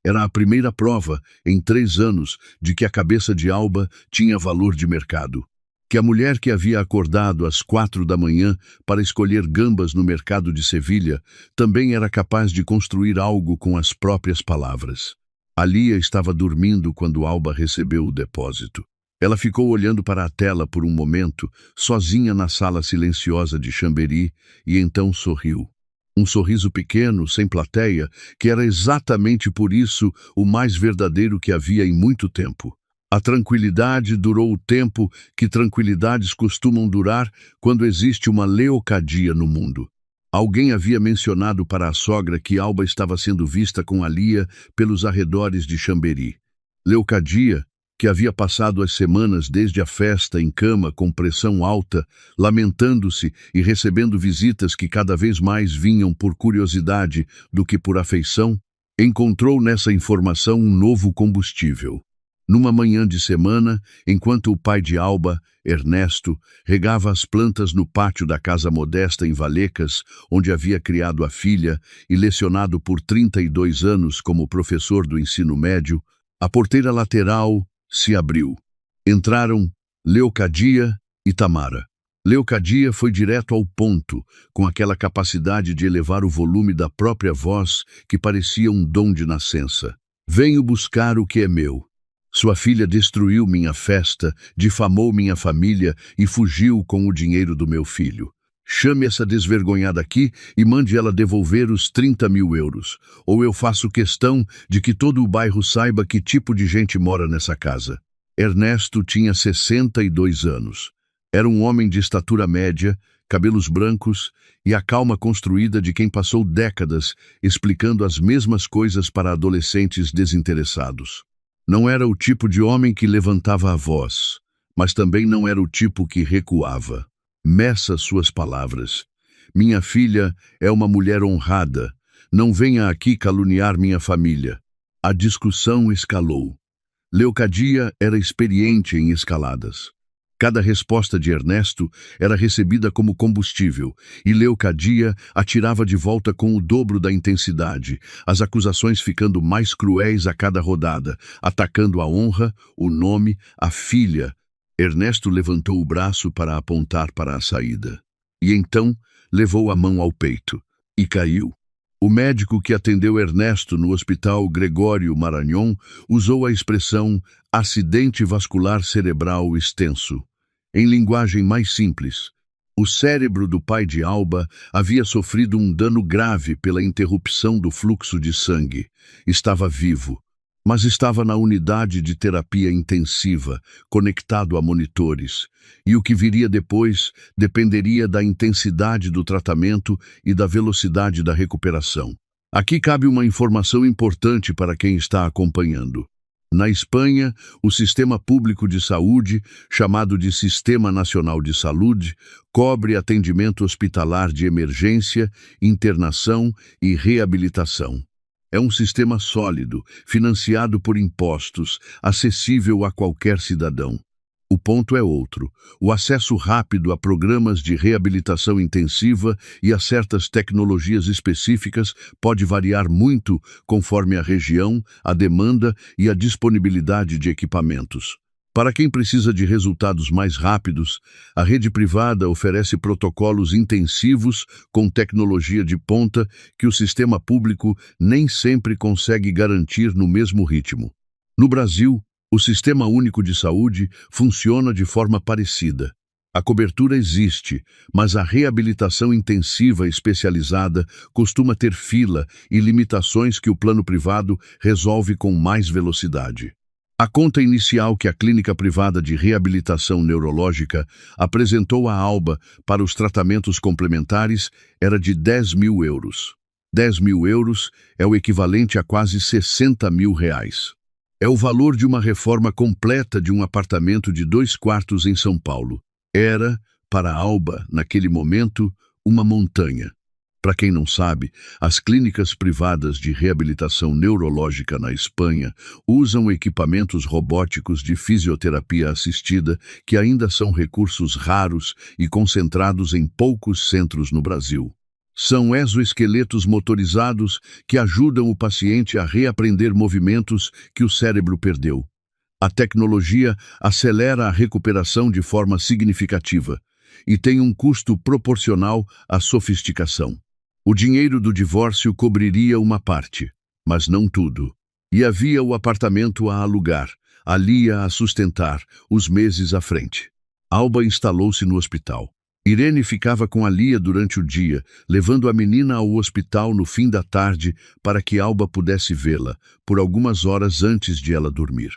Era a primeira prova, em 3 anos, de que a cabeça de Alba tinha valor de mercado. Que a mulher que havia acordado às 4 da manhã para escolher gambas no mercado de Sevilha também era capaz de construir algo com as próprias palavras. A Lia estava dormindo quando Alba recebeu o depósito. Ela ficou olhando para a tela por um momento, sozinha na sala silenciosa de Chambéry, e então sorriu. Um sorriso pequeno, sem plateia, que era exatamente por isso o mais verdadeiro que havia em muito tempo. A tranquilidade durou o tempo que tranquilidades costumam durar quando existe uma leocadia no mundo. Alguém havia mencionado para a sogra que Alba estava sendo vista com a Lia pelos arredores de Chambéry. Leocadia, que havia passado as semanas desde a festa em cama com pressão alta, lamentando-se e recebendo visitas que cada vez mais vinham por curiosidade do que por afeição, encontrou nessa informação um novo combustível. Numa manhã de semana, enquanto o pai de Alba, Ernesto, regava as plantas no pátio da casa modesta em Vallecas, onde havia criado a filha e lecionado por 32 anos como professor do ensino médio, a porteira lateral se abriu. Entraram Leocadia e Tamara. Leocadia foi direto ao ponto, com aquela capacidade de elevar o volume da própria voz que parecia um dom de nascença. "Venho buscar o que é meu. Sua filha destruiu minha festa, difamou minha família e fugiu com o dinheiro do meu filho. Chame essa desvergonhada aqui e mande ela devolver os 30.000 euros, ou eu faço questão de que todo o bairro saiba que tipo de gente mora nessa casa." Ernesto tinha 62 anos. Era um homem de estatura média, cabelos brancos e a calma construída de quem passou décadas explicando as mesmas coisas para adolescentes desinteressados. Não era o tipo de homem que levantava a voz, mas também não era o tipo que recuava. Meça suas palavras. Minha filha é uma mulher honrada. Não venha aqui caluniar minha família. A discussão escalou. Leocadia era experiente em escaladas. Cada resposta de Ernesto era recebida como combustível, e Leocadia atirava de volta com o dobro da intensidade, as acusações ficando mais cruéis a cada rodada, atacando a honra, o nome, a filha. Ernesto levantou o braço para apontar para a saída. E então levou a mão ao peito. E caiu. O médico que atendeu Ernesto no Hospital Gregório Maranhão usou a expressão acidente vascular cerebral extenso. Em linguagem mais simples, o cérebro do pai de Alba havia sofrido um dano grave pela interrupção do fluxo de sangue. Estava vivo, mas estava na unidade de terapia intensiva, conectado a monitores, e o que viria depois dependeria da intensidade do tratamento e da velocidade da recuperação. Aqui cabe uma informação importante para quem está acompanhando. Na Espanha, o Sistema Público de Saúde, chamado de Sistema Nacional de Saúde, cobre atendimento hospitalar de emergência, internação e reabilitação. É um sistema sólido, financiado por impostos, acessível a qualquer cidadão. O ponto é outro. O acesso rápido a programas de reabilitação intensiva e a certas tecnologias específicas pode variar muito conforme a região, a demanda e a disponibilidade de equipamentos. Para quem precisa de resultados mais rápidos, a rede privada oferece protocolos intensivos com tecnologia de ponta que o sistema público nem sempre consegue garantir no mesmo ritmo. No Brasil, o Sistema Único de Saúde funciona de forma parecida. A cobertura existe, mas a reabilitação intensiva especializada costuma ter fila e limitações que o plano privado resolve com mais velocidade. A conta inicial que a clínica privada de reabilitação neurológica apresentou à Alba para os tratamentos complementares era de 10 mil euros. 10 mil euros é o equivalente a quase 60 mil reais. É o valor de uma reforma completa de um apartamento de 2 quartos em São Paulo. Era, para Alba, naquele momento, uma montanha. Para quem não sabe, as clínicas privadas de reabilitação neurológica na Espanha usam equipamentos robóticos de fisioterapia assistida que ainda são recursos raros e concentrados em poucos centros no Brasil. São exoesqueletos motorizados que ajudam o paciente a reaprender movimentos que o cérebro perdeu. A tecnologia acelera a recuperação de forma significativa e tem um custo proporcional à sofisticação. O dinheiro do divórcio cobriria uma parte, mas não tudo. E havia o apartamento a alugar, a Lia a sustentar, os meses à frente. Alba instalou-se no hospital. Irene ficava com a Lia durante o dia, levando a menina ao hospital no fim da tarde para que Alba pudesse vê-la, por algumas horas antes de ela dormir.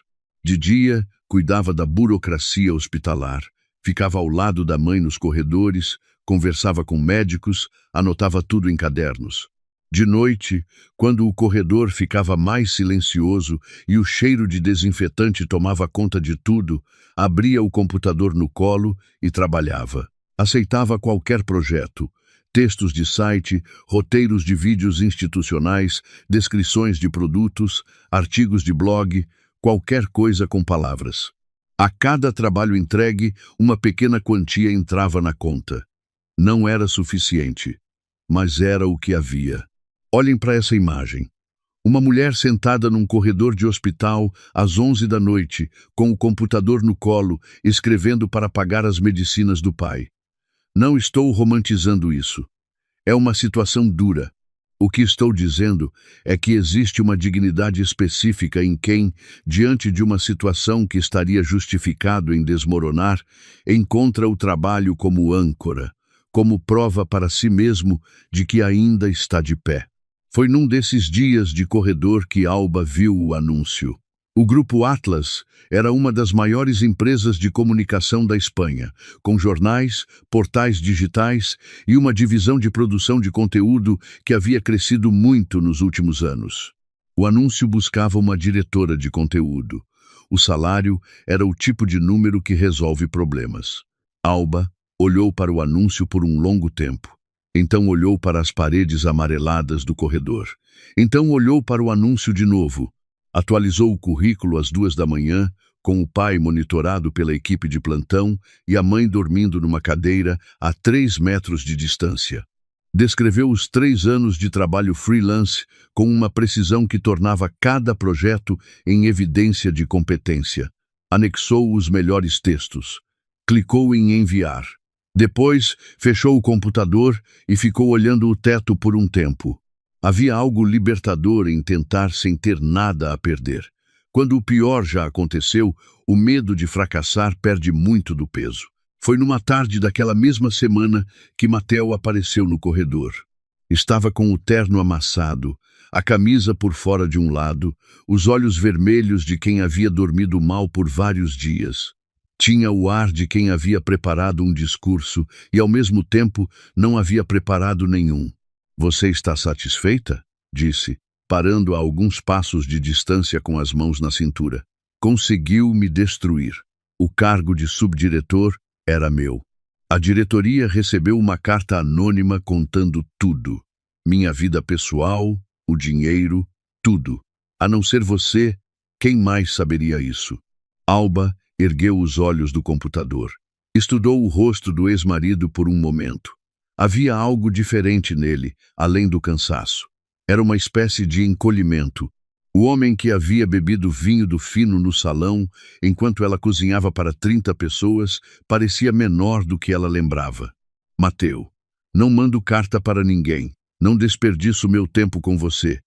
De dia, cuidava da burocracia hospitalar, ficava ao lado da mãe nos corredores, conversava com médicos, anotava tudo em cadernos. De noite, quando o corredor ficava mais silencioso e o cheiro de desinfetante tomava conta de tudo, abria o computador no colo e trabalhava. Aceitava qualquer projeto, textos de site, roteiros de vídeos institucionais, descrições de produtos, artigos de blog, qualquer coisa com palavras. A cada trabalho entregue, uma pequena quantia entrava na conta. Não era suficiente, mas era o que havia. Olhem para essa imagem. Uma mulher sentada num corredor de hospital às 11 da noite, com o computador no colo, escrevendo para pagar as medicinas do pai. Não estou romantizando isso. É uma situação dura. O que estou dizendo é que existe uma dignidade específica em quem, diante de uma situação que estaria justificado em desmoronar, encontra o trabalho como âncora, como prova para si mesmo de que ainda está de pé. Foi num desses dias de corredor que Alba viu o anúncio. O Grupo Atlas era uma das maiores empresas de comunicação da Espanha, com jornais, portais digitais e uma divisão de produção de conteúdo que havia crescido muito nos últimos anos. O anúncio buscava uma diretora de conteúdo. O salário era o tipo de número que resolve problemas. Alba olhou para o anúncio por um longo tempo. Então olhou para as paredes amareladas do corredor. Então olhou para o anúncio de novo. Atualizou o currículo às 2 da manhã, com o pai monitorado pela equipe de plantão e a mãe dormindo numa cadeira a 3 metros de distância. Descreveu os 3 anos de trabalho freelance com uma precisão que tornava cada projeto em evidência de competência. Anexou os melhores textos. Clicou em enviar. Depois, fechou o computador e ficou olhando o teto por um tempo. Havia algo libertador em tentar sem ter nada a perder. Quando o pior já aconteceu, o medo de fracassar perde muito do peso. Foi numa tarde daquela mesma semana que Mateo apareceu no corredor. Estava com o terno amassado, a camisa por fora de um lado, os olhos vermelhos de quem havia dormido mal por vários dias. Tinha o ar de quem havia preparado um discurso e, ao mesmo tempo, não havia preparado nenhum. "Você está satisfeita?" disse, parando a alguns passos de distância com as mãos na cintura. "Conseguiu me destruir. O cargo de subdiretor era meu. A diretoria recebeu uma carta anônima contando tudo. Minha vida pessoal, o dinheiro, tudo. A não ser você, quem mais saberia isso?" Alba ergueu os olhos do computador. Estudou o rosto do ex-marido por um momento. Havia algo diferente nele, além do cansaço. Era uma espécie de encolhimento. O homem que havia bebido vinho do fino no salão, enquanto ela cozinhava para 30 pessoas, parecia menor do que ela lembrava. "Mateo, não mando carta para ninguém. Não desperdiço meu tempo com você.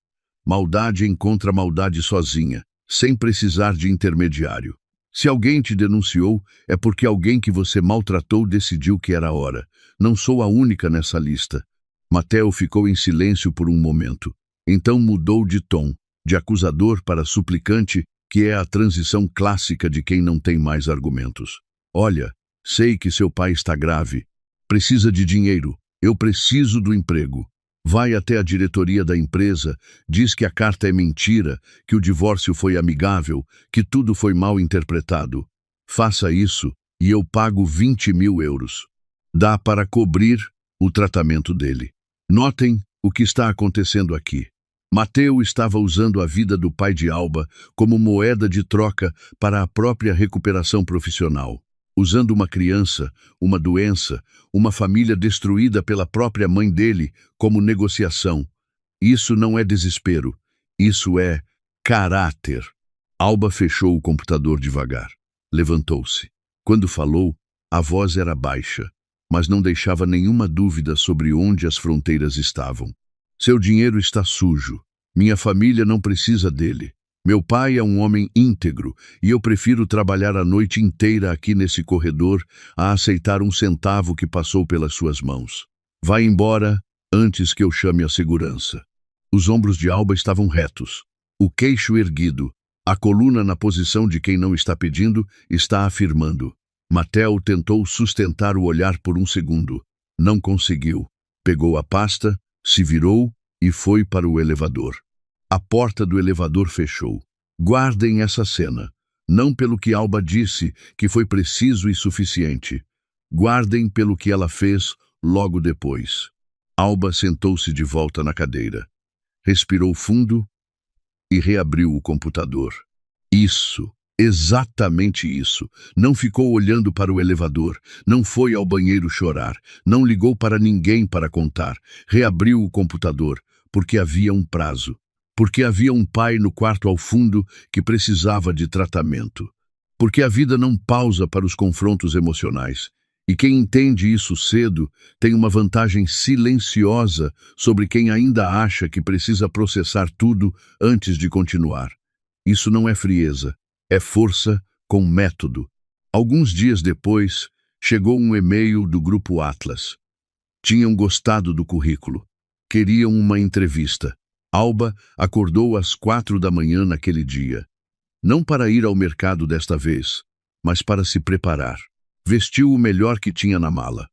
Maldade encontra maldade sozinha, sem precisar de intermediário. Se alguém te denunciou, é porque alguém que você maltratou decidiu que era a hora. Não sou a única nessa lista." Mateo ficou em silêncio por um momento. Então mudou de tom, de acusador para suplicante, que é a transição clássica de quem não tem mais argumentos. "Olha, sei que seu pai está grave. Precisa de dinheiro. Eu preciso do emprego. Vai até a diretoria da empresa, diz que a carta é mentira, que o divórcio foi amigável, que tudo foi mal interpretado. Faça isso e eu pago 20.000 euros. Dá para cobrir o tratamento dele." Notem o que está acontecendo aqui. Mateo estava usando a vida do pai de Alba como moeda de troca para a própria recuperação profissional. Usando uma criança, uma doença, uma família destruída pela própria mãe dele como negociação. Isso não é desespero, isso é caráter. Alba fechou o computador devagar. Levantou-se. Quando falou, a voz era baixa, mas não deixava nenhuma dúvida sobre onde as fronteiras estavam. "Seu dinheiro está sujo. Minha família não precisa dele. Meu pai é um homem íntegro e eu prefiro trabalhar a noite inteira aqui nesse corredor a aceitar um centavo que passou pelas suas mãos. Vá embora antes que eu chame a segurança." Os ombros de Alba estavam retos, o queixo erguido, a coluna na posição de quem não está pedindo, está afirmando. Mateo tentou sustentar o olhar por um segundo. Não conseguiu. Pegou a pasta, se virou e foi para o elevador. A porta do elevador fechou. Guardem essa cena. Não pelo que Alba disse, que foi preciso e suficiente. Guardem pelo que ela fez logo depois. Alba sentou-se de volta na cadeira. Respirou fundo e reabriu o computador. Isso, exatamente isso. Não ficou olhando para o elevador, não foi ao banheiro chorar, não ligou para ninguém para contar. Reabriu o computador, porque havia um prazo. Porque havia um pai no quarto ao fundo que precisava de tratamento. Porque a vida não pausa para os confrontos emocionais. E quem entende isso cedo tem uma vantagem silenciosa sobre quem ainda acha que precisa processar tudo antes de continuar. Isso não é frieza, é força com método. Alguns dias depois, chegou um e-mail do Grupo Atlas. Tinham gostado do currículo. Queriam uma entrevista. Alba acordou às 4 da manhã naquele dia. Não para ir ao mercado desta vez, mas para se preparar. Vestiu o melhor que tinha na mala.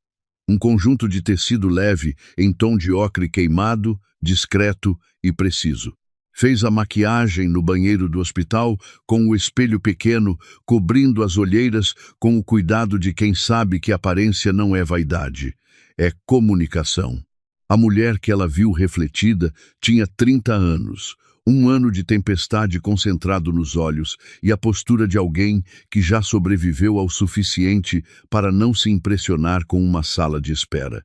Um conjunto de tecido leve em tom de ocre queimado, discreto e preciso. Fez a maquiagem no banheiro do hospital com o espelho pequeno, cobrindo as olheiras com o cuidado de quem sabe que aparência não é vaidade, é comunicação. A mulher que ela viu refletida tinha 30 anos, um ano de tempestade concentrado nos olhos e a postura de alguém que já sobreviveu ao suficiente para não se impressionar com uma sala de espera.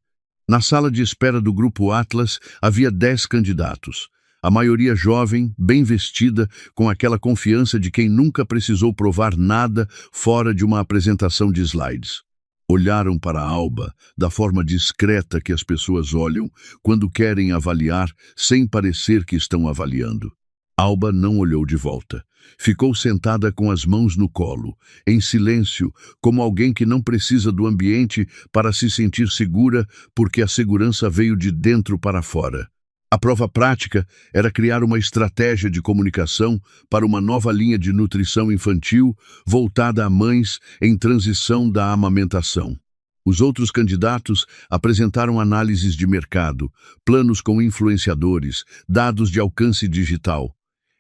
Na sala de espera do Grupo Atlas havia 10 candidatos. A maioria jovem, bem vestida, com aquela confiança de quem nunca precisou provar nada fora de uma apresentação de slides. Olharam para Alba da forma discreta que as pessoas olham quando querem avaliar sem parecer que estão avaliando. Alba não olhou de volta. Ficou sentada com as mãos no colo, em silêncio, como alguém que não precisa do ambiente para se sentir segura, porque a segurança veio de dentro para fora. A prova prática era criar uma estratégia de comunicação para uma nova linha de nutrição infantil voltada a mães em transição da amamentação. Os outros candidatos apresentaram análises de mercado, planos com influenciadores, dados de alcance digital.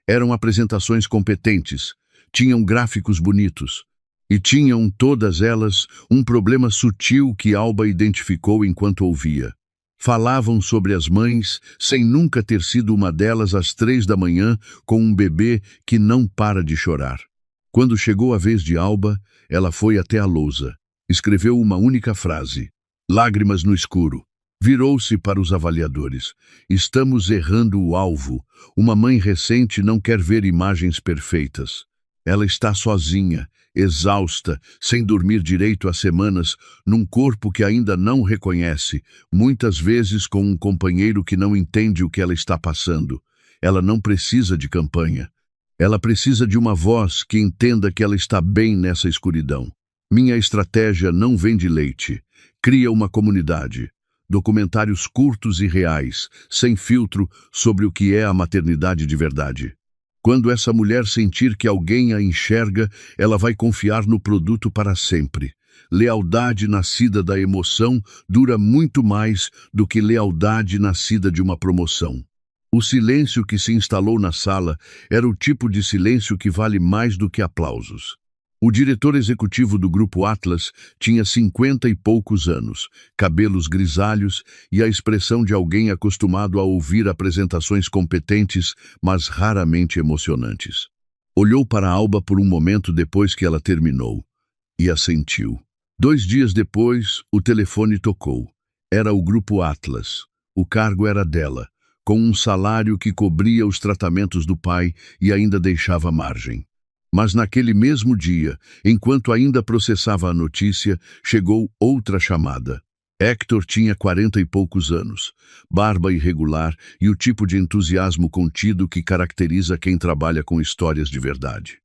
Eram apresentações competentes, tinham gráficos bonitos e tinham, todas elas, um problema sutil que Alba identificou enquanto ouvia. Falavam sobre as mães sem nunca ter sido uma delas às 3 da manhã com um bebê que não para de chorar. Quando chegou a vez de Alba, ela foi até a lousa. Escreveu uma única frase: lágrimas no escuro. Virou-se para os avaliadores. Estamos errando o alvo. Uma mãe recente não quer ver imagens perfeitas. Ela está sozinha, exausta, sem dormir direito há semanas, num corpo que ainda não reconhece, muitas vezes com um companheiro que não entende o que ela está passando. Ela não precisa de campanha. Ela precisa de uma voz que entenda que ela está bem nessa escuridão. Minha estratégia não vende leite. Cria uma comunidade. Documentários curtos e reais, sem filtro, sobre o que é a maternidade de verdade. Quando essa mulher sentir que alguém a enxerga, ela vai confiar no produto para sempre. Lealdade nascida da emoção dura muito mais do que lealdade nascida de uma promoção. O silêncio que se instalou na sala era o tipo de silêncio que vale mais do que aplausos. O diretor executivo do Grupo Atlas tinha 50 e poucos anos, cabelos grisalhos e a expressão de alguém acostumado a ouvir apresentações competentes, mas raramente emocionantes. Olhou para Alba por um momento depois que ela terminou e assentiu. 2 dias depois, o telefone tocou. Era o Grupo Atlas. O cargo era dela, com um salário que cobria os tratamentos do pai e ainda deixava margem. Mas naquele mesmo dia, enquanto ainda processava a notícia, chegou outra chamada. Héctor tinha 40 e poucos anos, barba irregular e o tipo de entusiasmo contido que caracteriza quem trabalha com histórias de verdade.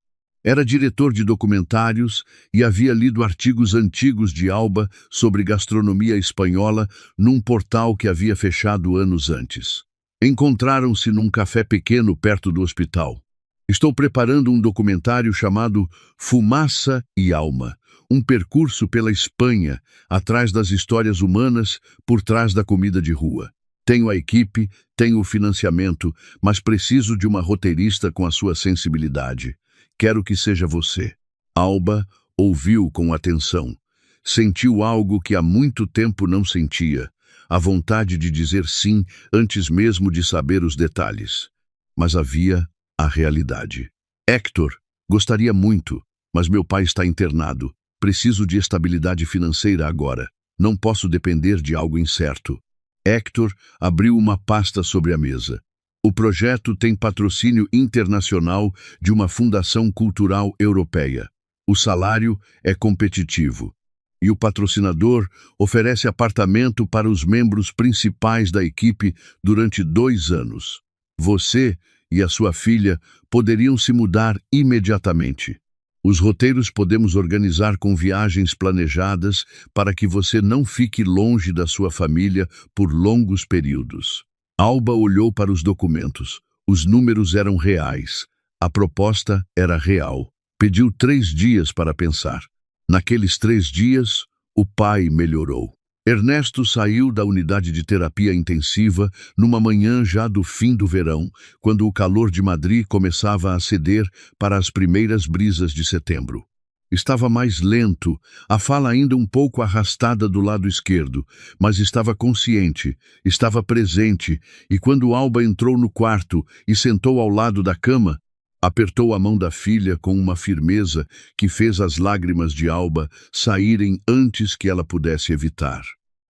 Era diretor de documentários e havia lido artigos antigos de Alba sobre gastronomia espanhola num portal que havia fechado anos antes. Encontraram-se num café pequeno perto do hospital. Estou preparando um documentário chamado Fumaça e Alma, um percurso pela Espanha, atrás das histórias humanas, por trás da comida de rua. Tenho a equipe, tenho o financiamento, mas preciso de uma roteirista com a sua sensibilidade. Quero que seja você. Alba ouviu com atenção. Sentiu algo que há muito tempo não sentia, a vontade de dizer sim antes mesmo de saber os detalhes. Mas havia a realidade. Héctor, gostaria muito, mas meu pai está internado. Preciso de estabilidade financeira agora. Não posso depender de algo incerto. Héctor abriu uma pasta sobre a mesa. O projeto tem patrocínio internacional de uma fundação cultural europeia. O salário é competitivo. E o patrocinador oferece apartamento para os membros principais da equipe durante 2 anos. Você e a sua filha poderiam se mudar imediatamente. Os roteiros podemos organizar com viagens planejadas para que você não fique longe da sua família por longos períodos. Alba olhou para os documentos. Os números eram reais. A proposta era real. Pediu 3 dias para pensar. Naqueles 3 dias, o pai melhorou. Ernesto saiu da unidade de terapia intensiva numa manhã já do fim do verão, quando o calor de Madrid começava a ceder para as primeiras brisas de setembro. Estava mais lento, a fala ainda um pouco arrastada do lado esquerdo, mas estava consciente, estava presente, e quando Alba entrou no quarto e sentou ao lado da cama, apertou a mão da filha com uma firmeza que fez as lágrimas de Alba saírem antes que ela pudesse evitar.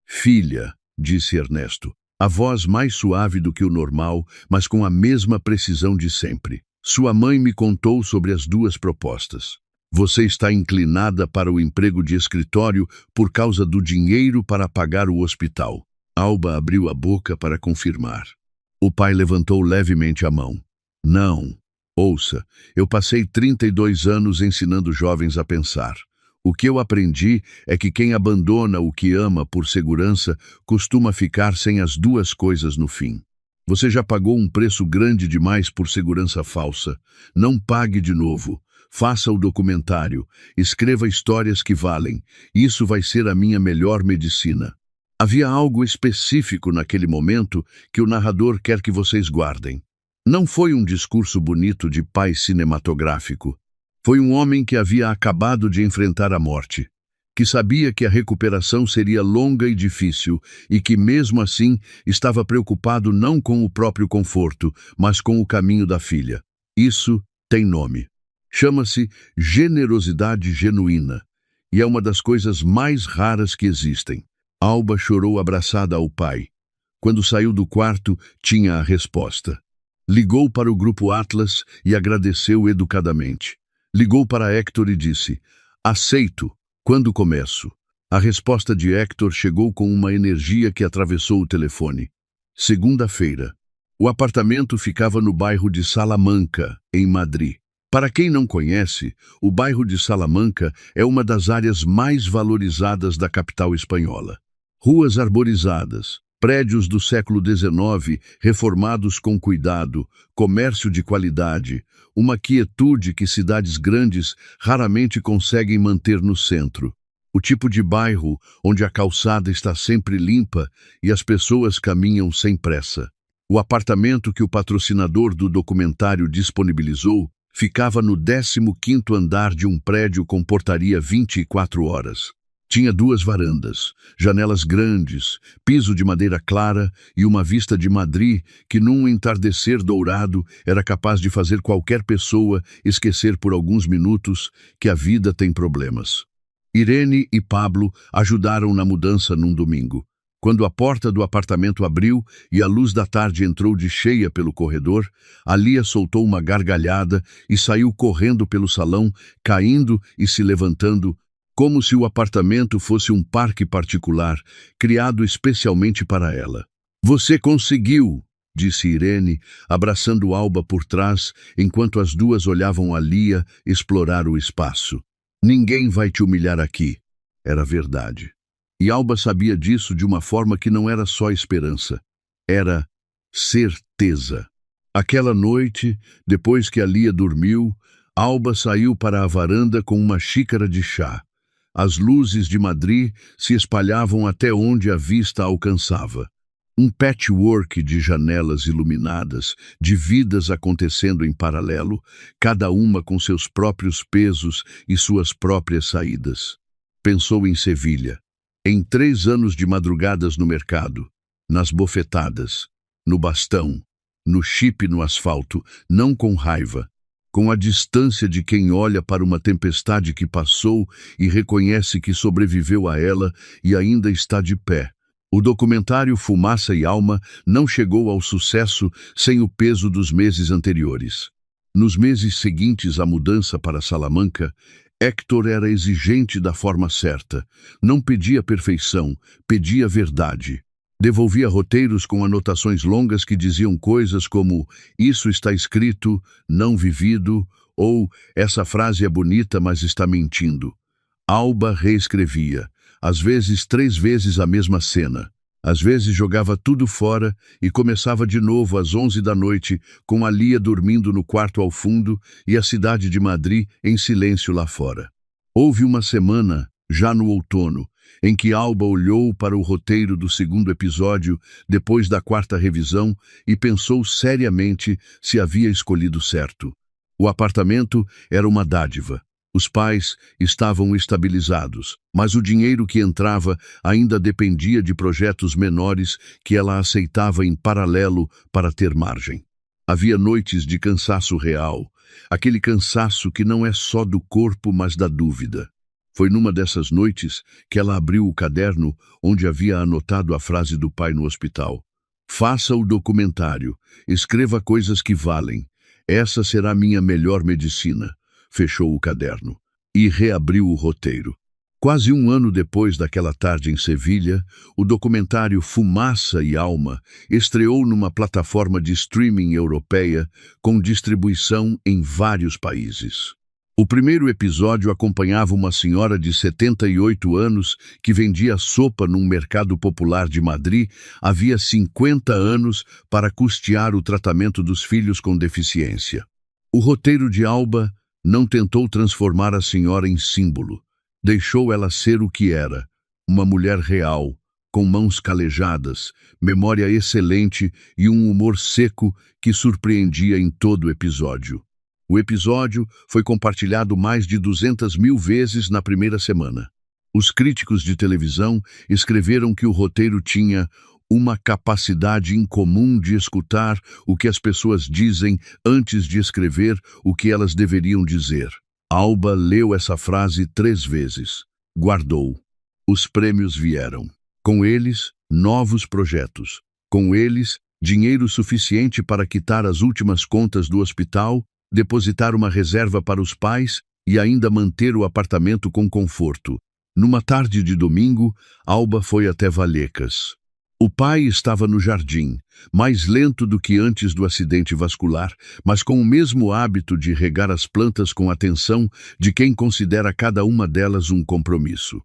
"Filha", disse Ernesto, a voz mais suave do que o normal, mas com a mesma precisão de sempre. "Sua mãe me contou sobre as 2 propostas. Você está inclinada para o emprego de escritório por causa do dinheiro para pagar o hospital." Alba abriu a boca para confirmar. O pai levantou levemente a mão. "Não. Ouça, eu passei 32 anos ensinando jovens a pensar. O que eu aprendi é que quem abandona o que ama por segurança costuma ficar sem as 2 coisas no fim. Você já pagou um preço grande demais por segurança falsa. Não pague de novo. Faça o documentário. Escreva histórias que valem. Isso vai ser a minha melhor medicina." Havia algo específico naquele momento que o narrador quer que vocês guardem. Não foi um discurso bonito de pai cinematográfico. Foi um homem que havia acabado de enfrentar a morte, que sabia que a recuperação seria longa e difícil e que, mesmo assim, estava preocupado não com o próprio conforto, mas com o caminho da filha. Isso tem nome. Chama-se generosidade genuína, e é uma das coisas mais raras que existem. Alba chorou abraçada ao pai. Quando saiu do quarto, tinha a resposta. Ligou para o Grupo Atlas e agradeceu educadamente. Ligou para Héctor e disse: "Aceito. Quando começo?" A resposta de Héctor chegou com uma energia que atravessou o telefone. Segunda-feira. O apartamento ficava no bairro de Salamanca, em Madrid. Para quem não conhece, o bairro de Salamanca é uma das áreas mais valorizadas da capital espanhola. Ruas arborizadas, prédios do século XIX, reformados com cuidado, comércio de qualidade, uma quietude que cidades grandes raramente conseguem manter no centro. O tipo de bairro onde a calçada está sempre limpa e as pessoas caminham sem pressa. O apartamento que o patrocinador do documentário disponibilizou ficava no 15º andar de um prédio com portaria 24 horas. Tinha 2 varandas, janelas grandes, piso de madeira clara e uma vista de Madrid que, num entardecer dourado, era capaz de fazer qualquer pessoa esquecer por alguns minutos que a vida tem problemas. Irene e Pablo ajudaram na mudança num domingo. Quando a porta do apartamento abriu e a luz da tarde entrou de cheia pelo corredor, a Lia soltou uma gargalhada e saiu correndo pelo salão, caindo e se levantando, como se o apartamento fosse um parque particular, criado especialmente para ela. "Você conseguiu", disse Irene, abraçando Alba por trás, enquanto as 2 olhavam a Lia explorar o espaço. "Ninguém vai te humilhar aqui." Era verdade. E Alba sabia disso de uma forma que não era só esperança. Era certeza. Aquela noite, depois que a Lia dormiu, Alba saiu para a varanda com uma xícara de chá. As luzes de Madrid se espalhavam até onde a vista alcançava. Um patchwork de janelas iluminadas, de vidas acontecendo em paralelo, cada uma com seus próprios pesos e suas próprias saídas. Pensou em Sevilha, em 3 anos de madrugadas no mercado, nas bofetadas, no bastão, no chip no asfalto, não com raiva, com a distância de quem olha para uma tempestade que passou e reconhece que sobreviveu a ela e ainda está de pé. O documentário Fumaça e Alma não chegou ao sucesso sem o peso dos meses anteriores. Nos meses seguintes à mudança para Salamanca, Héctor era exigente da forma certa. Não pedia perfeição, pedia verdade. Devolvia roteiros com anotações longas que diziam coisas como "isso está escrito, não vivido", ou "essa frase é bonita, mas está mentindo". Alba reescrevia, às vezes 3 vezes a mesma cena. Às vezes jogava tudo fora e começava de novo às 11 da noite, com a Lia dormindo no quarto ao fundo e a cidade de Madrid em silêncio lá fora. Houve uma semana, já no outono, em que Alba olhou para o roteiro do segundo episódio, depois da quarta revisão, e pensou seriamente se havia escolhido certo. O apartamento era uma dádiva. Os pais estavam estabilizados, mas o dinheiro que entrava ainda dependia de projetos menores que ela aceitava em paralelo para ter margem. Havia noites de cansaço real, aquele cansaço que não é só do corpo, mas da dúvida. Foi numa dessas noites que ela abriu o caderno onde havia anotado a frase do pai no hospital. Faça o documentário, escreva coisas que valem. Essa será minha melhor medicina. Fechou o caderno e reabriu o roteiro. Quase um ano depois daquela tarde em Sevilha, o documentário Fumaça e Alma estreou numa plataforma de streaming europeia com distribuição em vários países. O primeiro episódio acompanhava uma senhora de 78 anos que vendia sopa num mercado popular de Madrid havia 50 anos para custear o tratamento dos filhos com deficiência. O roteiro de Alba não tentou transformar a senhora em símbolo. Deixou ela ser o que era, uma mulher real, com mãos calejadas, memória excelente e um humor seco que surpreendia em todo o episódio. O episódio foi compartilhado mais de 200.000 vezes na primeira semana. Os críticos de televisão escreveram que o roteiro tinha uma capacidade incomum de escutar o que as pessoas dizem antes de escrever o que elas deveriam dizer. Alba leu essa frase 3 vezes. Guardou. Os prêmios vieram. Com eles, novos projetos. Com eles, dinheiro suficiente para quitar as últimas contas do hospital, depositar uma reserva para os pais e ainda manter o apartamento com conforto. Numa tarde de domingo, Alba foi até Vallecas. O pai estava no jardim, mais lento do que antes do acidente vascular, mas com o mesmo hábito de regar as plantas com atenção de quem considera cada uma delas um compromisso.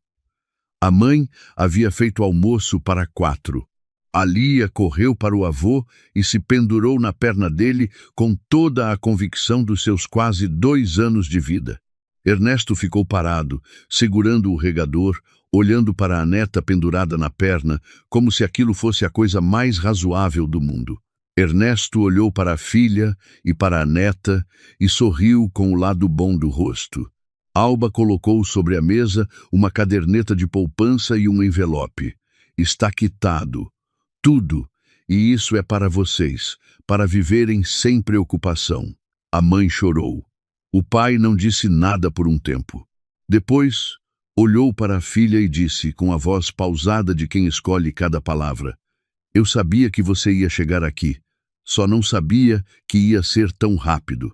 A mãe havia feito almoço para 4. A Lia correu para o avô e se pendurou na perna dele com toda a convicção dos seus quase 2 anos de vida. Ernesto ficou parado, segurando o regador, olhando para a neta pendurada na perna, como se aquilo fosse a coisa mais razoável do mundo. Ernesto olhou para a filha e para a neta e sorriu com o lado bom do rosto. Alba colocou sobre a mesa uma caderneta de poupança e um envelope. Está quitado. Tudo. E isso é para vocês, para viverem sem preocupação. A mãe chorou. O pai não disse nada por um tempo. Depois, olhou para a filha e disse, com a voz pausada de quem escolhe cada palavra: Eu sabia que você ia chegar aqui, só não sabia que ia ser tão rápido.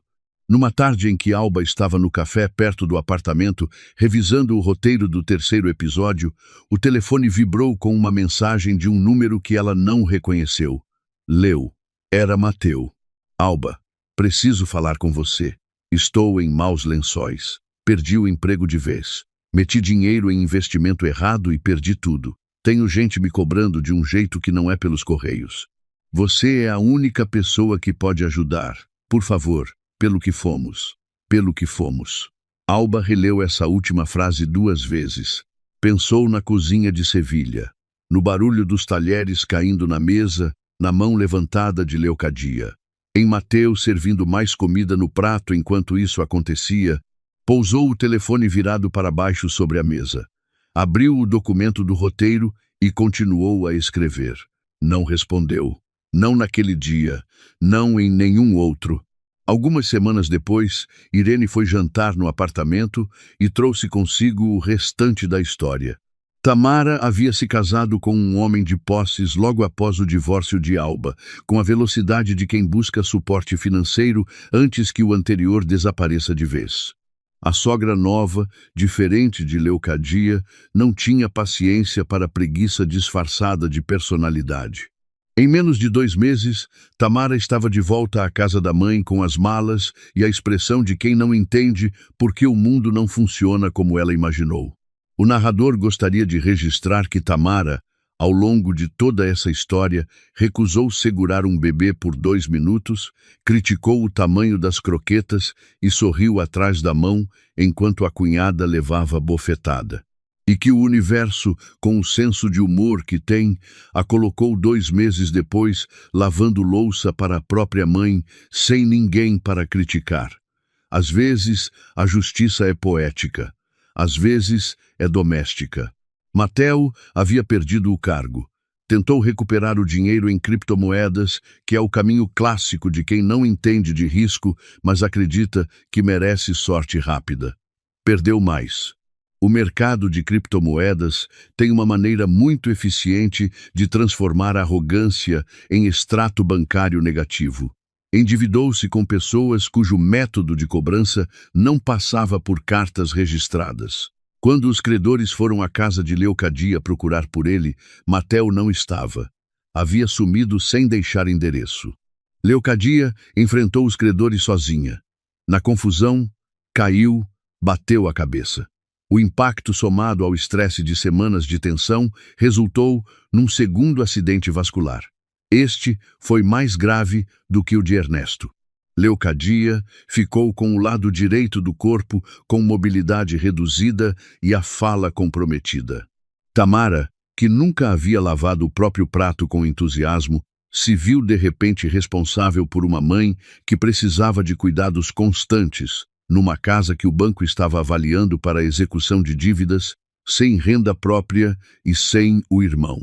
Numa tarde em que Alba estava no café perto do apartamento, revisando o roteiro do 3º episódio, o telefone vibrou com uma mensagem de um número que ela não reconheceu. Leu. Era Mateu. Alba, preciso falar com você. Estou em maus lençóis. Perdi o emprego de vez. Meti dinheiro em investimento errado e perdi tudo. Tenho gente me cobrando de um jeito que não é pelos correios. Você é a única pessoa que pode ajudar. Por favor, pelo que fomos. Pelo que fomos. Alba releu essa última frase 2 vezes. Pensou na cozinha de Sevilha, no barulho dos talheres caindo na mesa, na mão levantada de Leocadia. Em Mateu servindo mais comida no prato enquanto isso acontecia, pousou o telefone virado para baixo sobre a mesa. Abriu o documento do roteiro e continuou a escrever. Não respondeu. Não naquele dia. Não em nenhum outro. Algumas semanas depois, Irene foi jantar no apartamento e trouxe consigo o restante da história. Tamara havia se casado com um homem de posses logo após o divórcio de Alba, com a velocidade de quem busca suporte financeiro antes que o anterior desapareça de vez. A sogra nova, diferente de Leocadia, não tinha paciência para a preguiça disfarçada de personalidade. Em menos de 2 meses, Tamara estava de volta à casa da mãe com as malas e a expressão de quem não entende por que o mundo não funciona como ela imaginou. O narrador gostaria de registrar que Tamara, Ao longo de toda essa história, recusou segurar um bebê por 2 minutos, criticou o tamanho das croquetas e sorriu atrás da mão enquanto a cunhada levava bofetada. E que o universo, com o senso de humor que tem, a colocou 2 meses depois lavando louça para a própria mãe, sem ninguém para criticar. Às vezes, a justiça é poética. Às vezes, é doméstica. Mateo havia perdido o cargo. Tentou recuperar o dinheiro em criptomoedas, que é o caminho clássico de quem não entende de risco, mas acredita que merece sorte rápida. Perdeu mais. O mercado de criptomoedas tem uma maneira muito eficiente de transformar a arrogância em extrato bancário negativo. Endividou-se com pessoas cujo método de cobrança não passava por cartas registradas. Quando os credores foram à casa de Leocadia procurar por ele, Mateo não estava. Havia sumido sem deixar endereço. Leocadia enfrentou os credores sozinha. Na confusão, caiu, bateu a cabeça. O impacto somado ao estresse de semanas de tensão resultou num segundo acidente vascular. Este foi mais grave do que o de Ernesto. Leocadia ficou com o lado direito do corpo com mobilidade reduzida e a fala comprometida. Tamara, que nunca havia lavado o próprio prato com entusiasmo, se viu de repente responsável por uma mãe que precisava de cuidados constantes, numa casa que o banco estava avaliando para a execução de dívidas, sem renda própria e sem o irmão.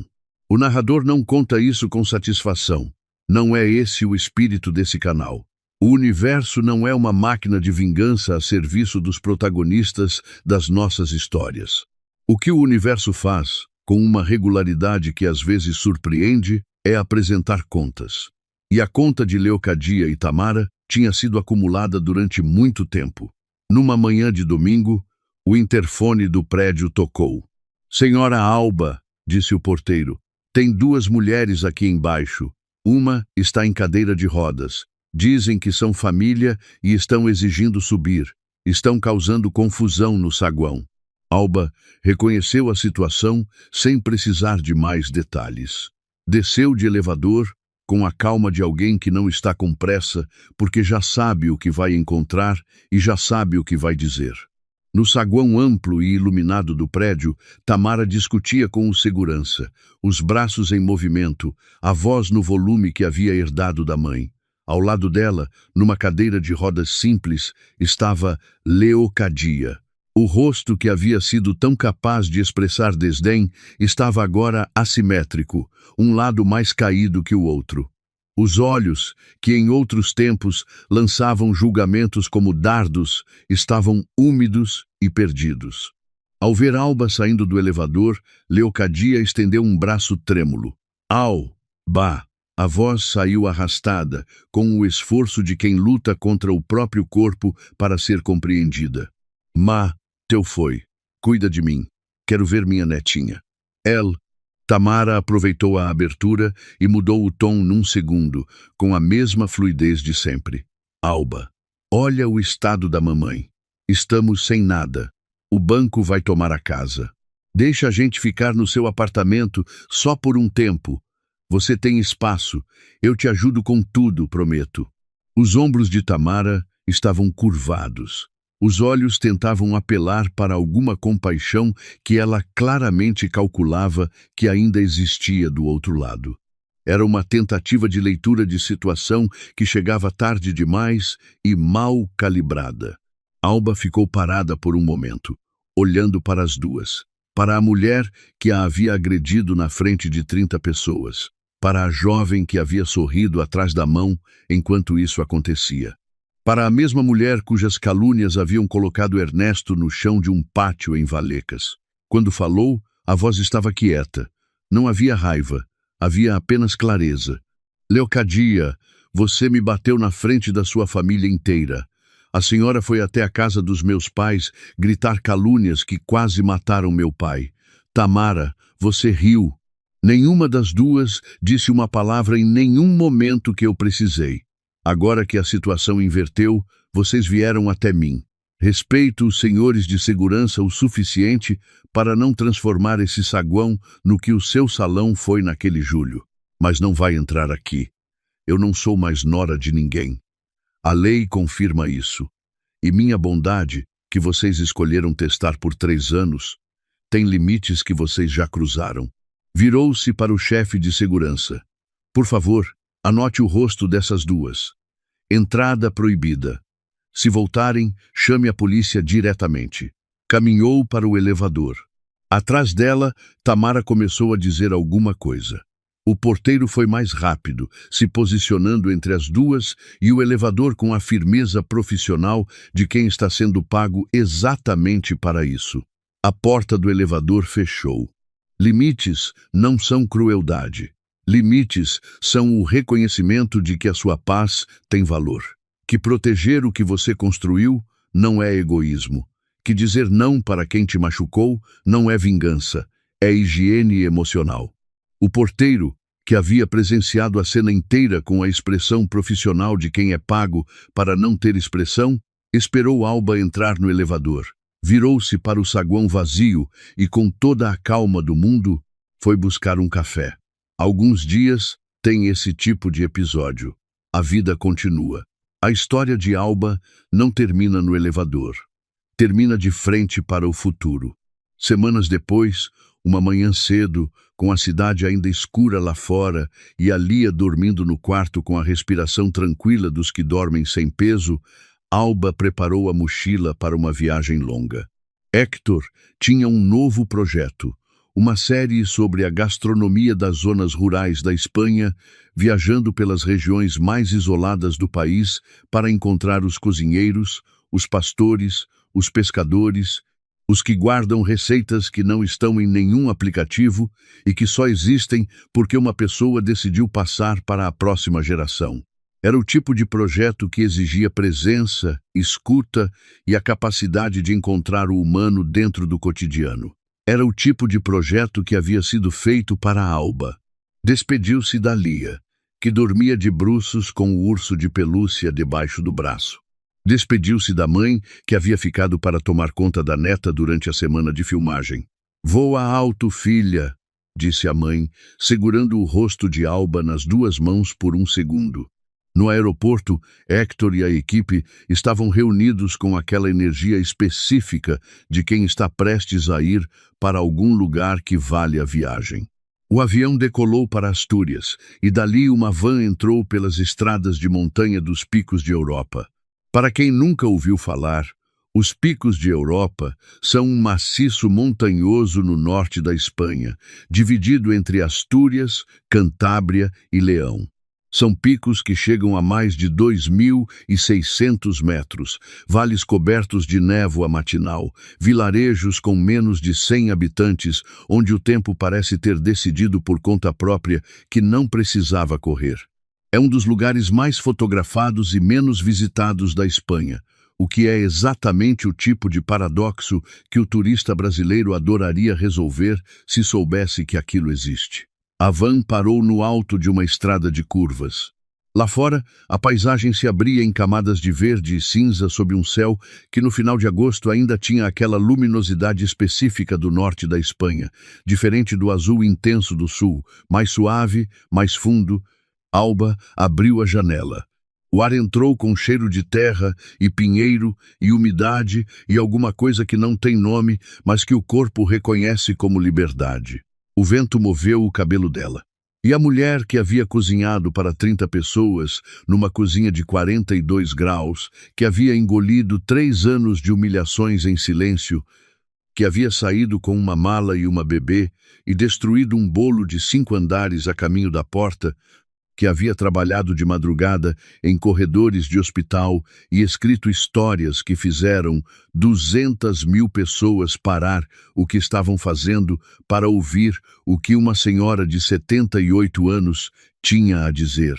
O narrador não conta isso com satisfação. Não é esse o espírito desse canal. O universo não é uma máquina de vingança a serviço dos protagonistas das nossas histórias. O que o universo faz, com uma regularidade que às vezes surpreende, é apresentar contas. E a conta de Leocadia e Tamara tinha sido acumulada durante muito tempo. Numa manhã de domingo, o interfone do prédio tocou. "Senhora Alba", disse o porteiro, "tem 2 mulheres aqui embaixo. Uma está em cadeira de rodas. Dizem que são família e estão exigindo subir. Estão causando confusão no saguão." Alba reconheceu a situação sem precisar de mais detalhes. Desceu de elevador com a calma de alguém que não está com pressa, porque já sabe o que vai encontrar e já sabe o que vai dizer. No saguão amplo e iluminado do prédio, Tamara discutia com o segurança, os braços em movimento, a voz no volume que havia herdado da mãe. Ao lado dela, numa cadeira de rodas simples, estava Leocadia. O rosto que havia sido tão capaz de expressar desdém estava agora assimétrico, um lado mais caído que o outro. Os olhos, que em outros tempos lançavam julgamentos como dardos, estavam úmidos e perdidos. Ao ver Alba saindo do elevador, Leocadia estendeu um braço trêmulo. "Au, bah!" A voz saiu arrastada, com o esforço de quem luta contra o próprio corpo para ser compreendida. "Ma, teu foi. Cuida de mim. Quero ver minha netinha." Tamara aproveitou a abertura e mudou o tom num segundo, com a mesma fluidez de sempre. "Alba, olha o estado da mamãe. Estamos sem nada. O banco vai tomar a casa. Deixa a gente ficar no seu apartamento só por um tempo. Você tem espaço. Eu te ajudo com tudo, prometo." Os ombros de Tamara estavam curvados. Os olhos tentavam apelar para alguma compaixão que ela claramente calculava que ainda existia do outro lado. Era uma tentativa de leitura de situação que chegava tarde demais e mal calibrada. Alba ficou parada por um momento, olhando para as duas. Para a mulher que a havia agredido na frente de 30 pessoas. Para a jovem que havia sorrido atrás da mão enquanto isso acontecia. Para a mesma mulher cujas calúnias haviam colocado Ernesto no chão de um pátio em Valecas. Quando falou, a voz estava quieta. Não havia raiva, havia apenas clareza. "Leocadia, você me bateu na frente da sua família inteira. A senhora foi até a casa dos meus pais gritar calúnias que quase mataram meu pai. Tamara, você riu. Nenhuma das duas disse uma palavra em nenhum momento que eu precisei. Agora que a situação inverteu, vocês vieram até mim. Respeito os senhores de segurança o suficiente para não transformar esse saguão no que o seu salão foi naquele julho. Mas não vai entrar aqui. Eu não sou mais nora de ninguém. A lei confirma isso. E minha bondade, que vocês escolheram testar por 3 anos, tem limites que vocês já cruzaram. Virou-se para o chefe de segurança. Por favor, anote o rosto dessas duas. Entrada proibida. Se voltarem, chame a polícia diretamente. Caminhou para o elevador. Atrás dela, Tamara começou a dizer alguma coisa. O porteiro foi mais rápido, se posicionando entre as duas e o elevador com a firmeza profissional de quem está sendo pago exatamente para isso. A porta do elevador fechou. Limites não são crueldade. Limites são o reconhecimento de que a sua paz tem valor. Que proteger o que você construiu não é egoísmo. Que dizer não para quem te machucou não é vingança, é higiene emocional. O porteiro, que havia presenciado a cena inteira com a expressão profissional de quem é pago para não ter expressão, esperou Alba entrar no elevador. Virou-se para o saguão vazio e, com toda a calma do mundo, foi buscar um café. Alguns dias tem esse tipo de episódio. A vida continua. A história de Alba não termina no elevador. Termina de frente para o futuro. Semanas depois, uma manhã cedo, com a cidade ainda escura lá fora e a Lia dormindo no quarto com a respiração tranquila dos que dormem sem peso, Alba preparou a mochila para uma viagem longa. Héctor tinha um novo projeto, uma série sobre a gastronomia das zonas rurais da Espanha, viajando pelas regiões mais isoladas do país para encontrar os cozinheiros, os pastores, os pescadores, os que guardam receitas que não estão em nenhum aplicativo e que só existem porque uma pessoa decidiu passar para a próxima geração. Era o tipo de projeto que exigia presença, escuta e a capacidade de encontrar o humano dentro do cotidiano. Era o tipo de projeto que havia sido feito para a Alba. Despediu-se da Lia, que dormia de bruços com o urso de pelúcia debaixo do braço. Despediu-se da mãe, que havia ficado para tomar conta da neta durante a semana de filmagem. "Voa alto, filha", disse a mãe, segurando o rosto de Alba nas 2 mãos por um segundo. No aeroporto, Héctor e a equipe estavam reunidos com aquela energia específica de quem está prestes a ir para algum lugar que vale a viagem. O avião decolou para Astúrias e dali uma van entrou pelas estradas de montanha dos Picos de Europa. Para quem nunca ouviu falar, os Picos de Europa são um maciço montanhoso no norte da Espanha, dividido entre Astúrias, Cantábria e Leão. São picos que chegam a mais de 2.600 metros, vales cobertos de névoa matinal, vilarejos com menos de 100 habitantes, onde o tempo parece ter decidido por conta própria que não precisava correr. É um dos lugares mais fotografados e menos visitados da Espanha, o que é exatamente o tipo de paradoxo que o turista brasileiro adoraria resolver se soubesse que aquilo existe. A van parou no alto de uma estrada de curvas. Lá fora, a paisagem se abria em camadas de verde e cinza sob um céu que no final de agosto ainda tinha aquela luminosidade específica do norte da Espanha, diferente do azul intenso do sul, mais suave, mais fundo. Alba abriu a janela. O ar entrou com cheiro de terra e pinheiro e umidade e alguma coisa que não tem nome, mas que o corpo reconhece como liberdade. O vento moveu o cabelo dela. E a mulher que havia cozinhado para 30 pessoas, numa cozinha de 42 graus, que havia engolido 3 anos de humilhações em silêncio, que havia saído com uma mala e uma bebê e destruído um bolo de 5 andares a caminho da porta, que havia trabalhado de madrugada em corredores de hospital e escrito histórias que fizeram 200.000 pessoas parar o que estavam fazendo para ouvir o que uma senhora de 78 anos tinha a dizer.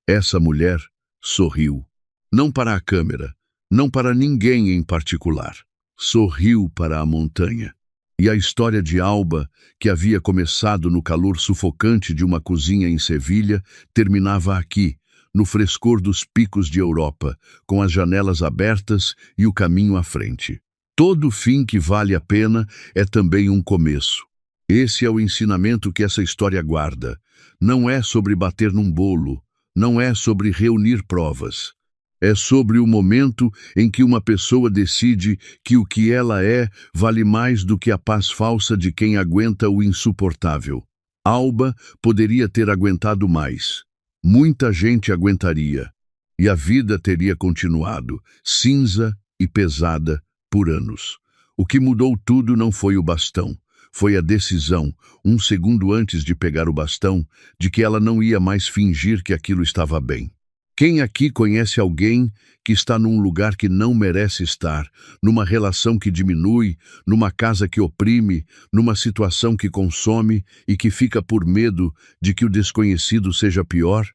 Essa mulher sorriu. Não para a câmera, não para ninguém em particular. Sorriu para a montanha. E a história de Alba, que havia começado no calor sufocante de uma cozinha em Sevilha, terminava aqui, no frescor dos picos de Europa, com as janelas abertas e o caminho à frente. Todo fim que vale a pena é também um começo. Esse é o ensinamento que essa história guarda. Não é sobre bater num bolo, não é sobre reunir provas. É sobre o momento em que uma pessoa decide que o que ela é vale mais do que a paz falsa de quem aguenta o insuportável. Alba poderia ter aguentado mais. Muita gente aguentaria. E a vida teria continuado, cinza e pesada, por anos. O que mudou tudo não foi o bastão. Foi a decisão, um segundo antes de pegar o bastão, de que ela não ia mais fingir que aquilo estava bem. Quem aqui conhece alguém que está num lugar que não merece estar, numa relação que diminui, numa casa que oprime, numa situação que consome e que fica por medo de que o desconhecido seja pior?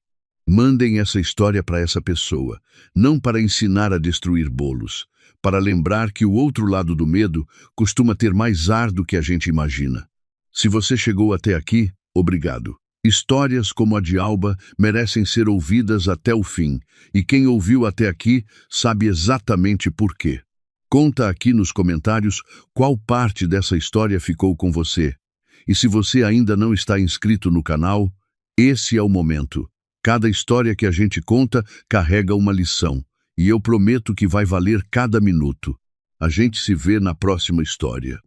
Mandem essa história para essa pessoa, não para ensinar a destruir bolos, para lembrar que o outro lado do medo costuma ter mais ar do que a gente imagina. Se você chegou até aqui, obrigado. Histórias como a de Alba merecem ser ouvidas até o fim, e quem ouviu até aqui sabe exatamente por quê. Conta aqui nos comentários qual parte dessa história ficou com você. E se você ainda não está inscrito no canal, esse é o momento. Cada história que a gente conta carrega uma lição, e eu prometo que vai valer cada minuto. A gente se vê na próxima história.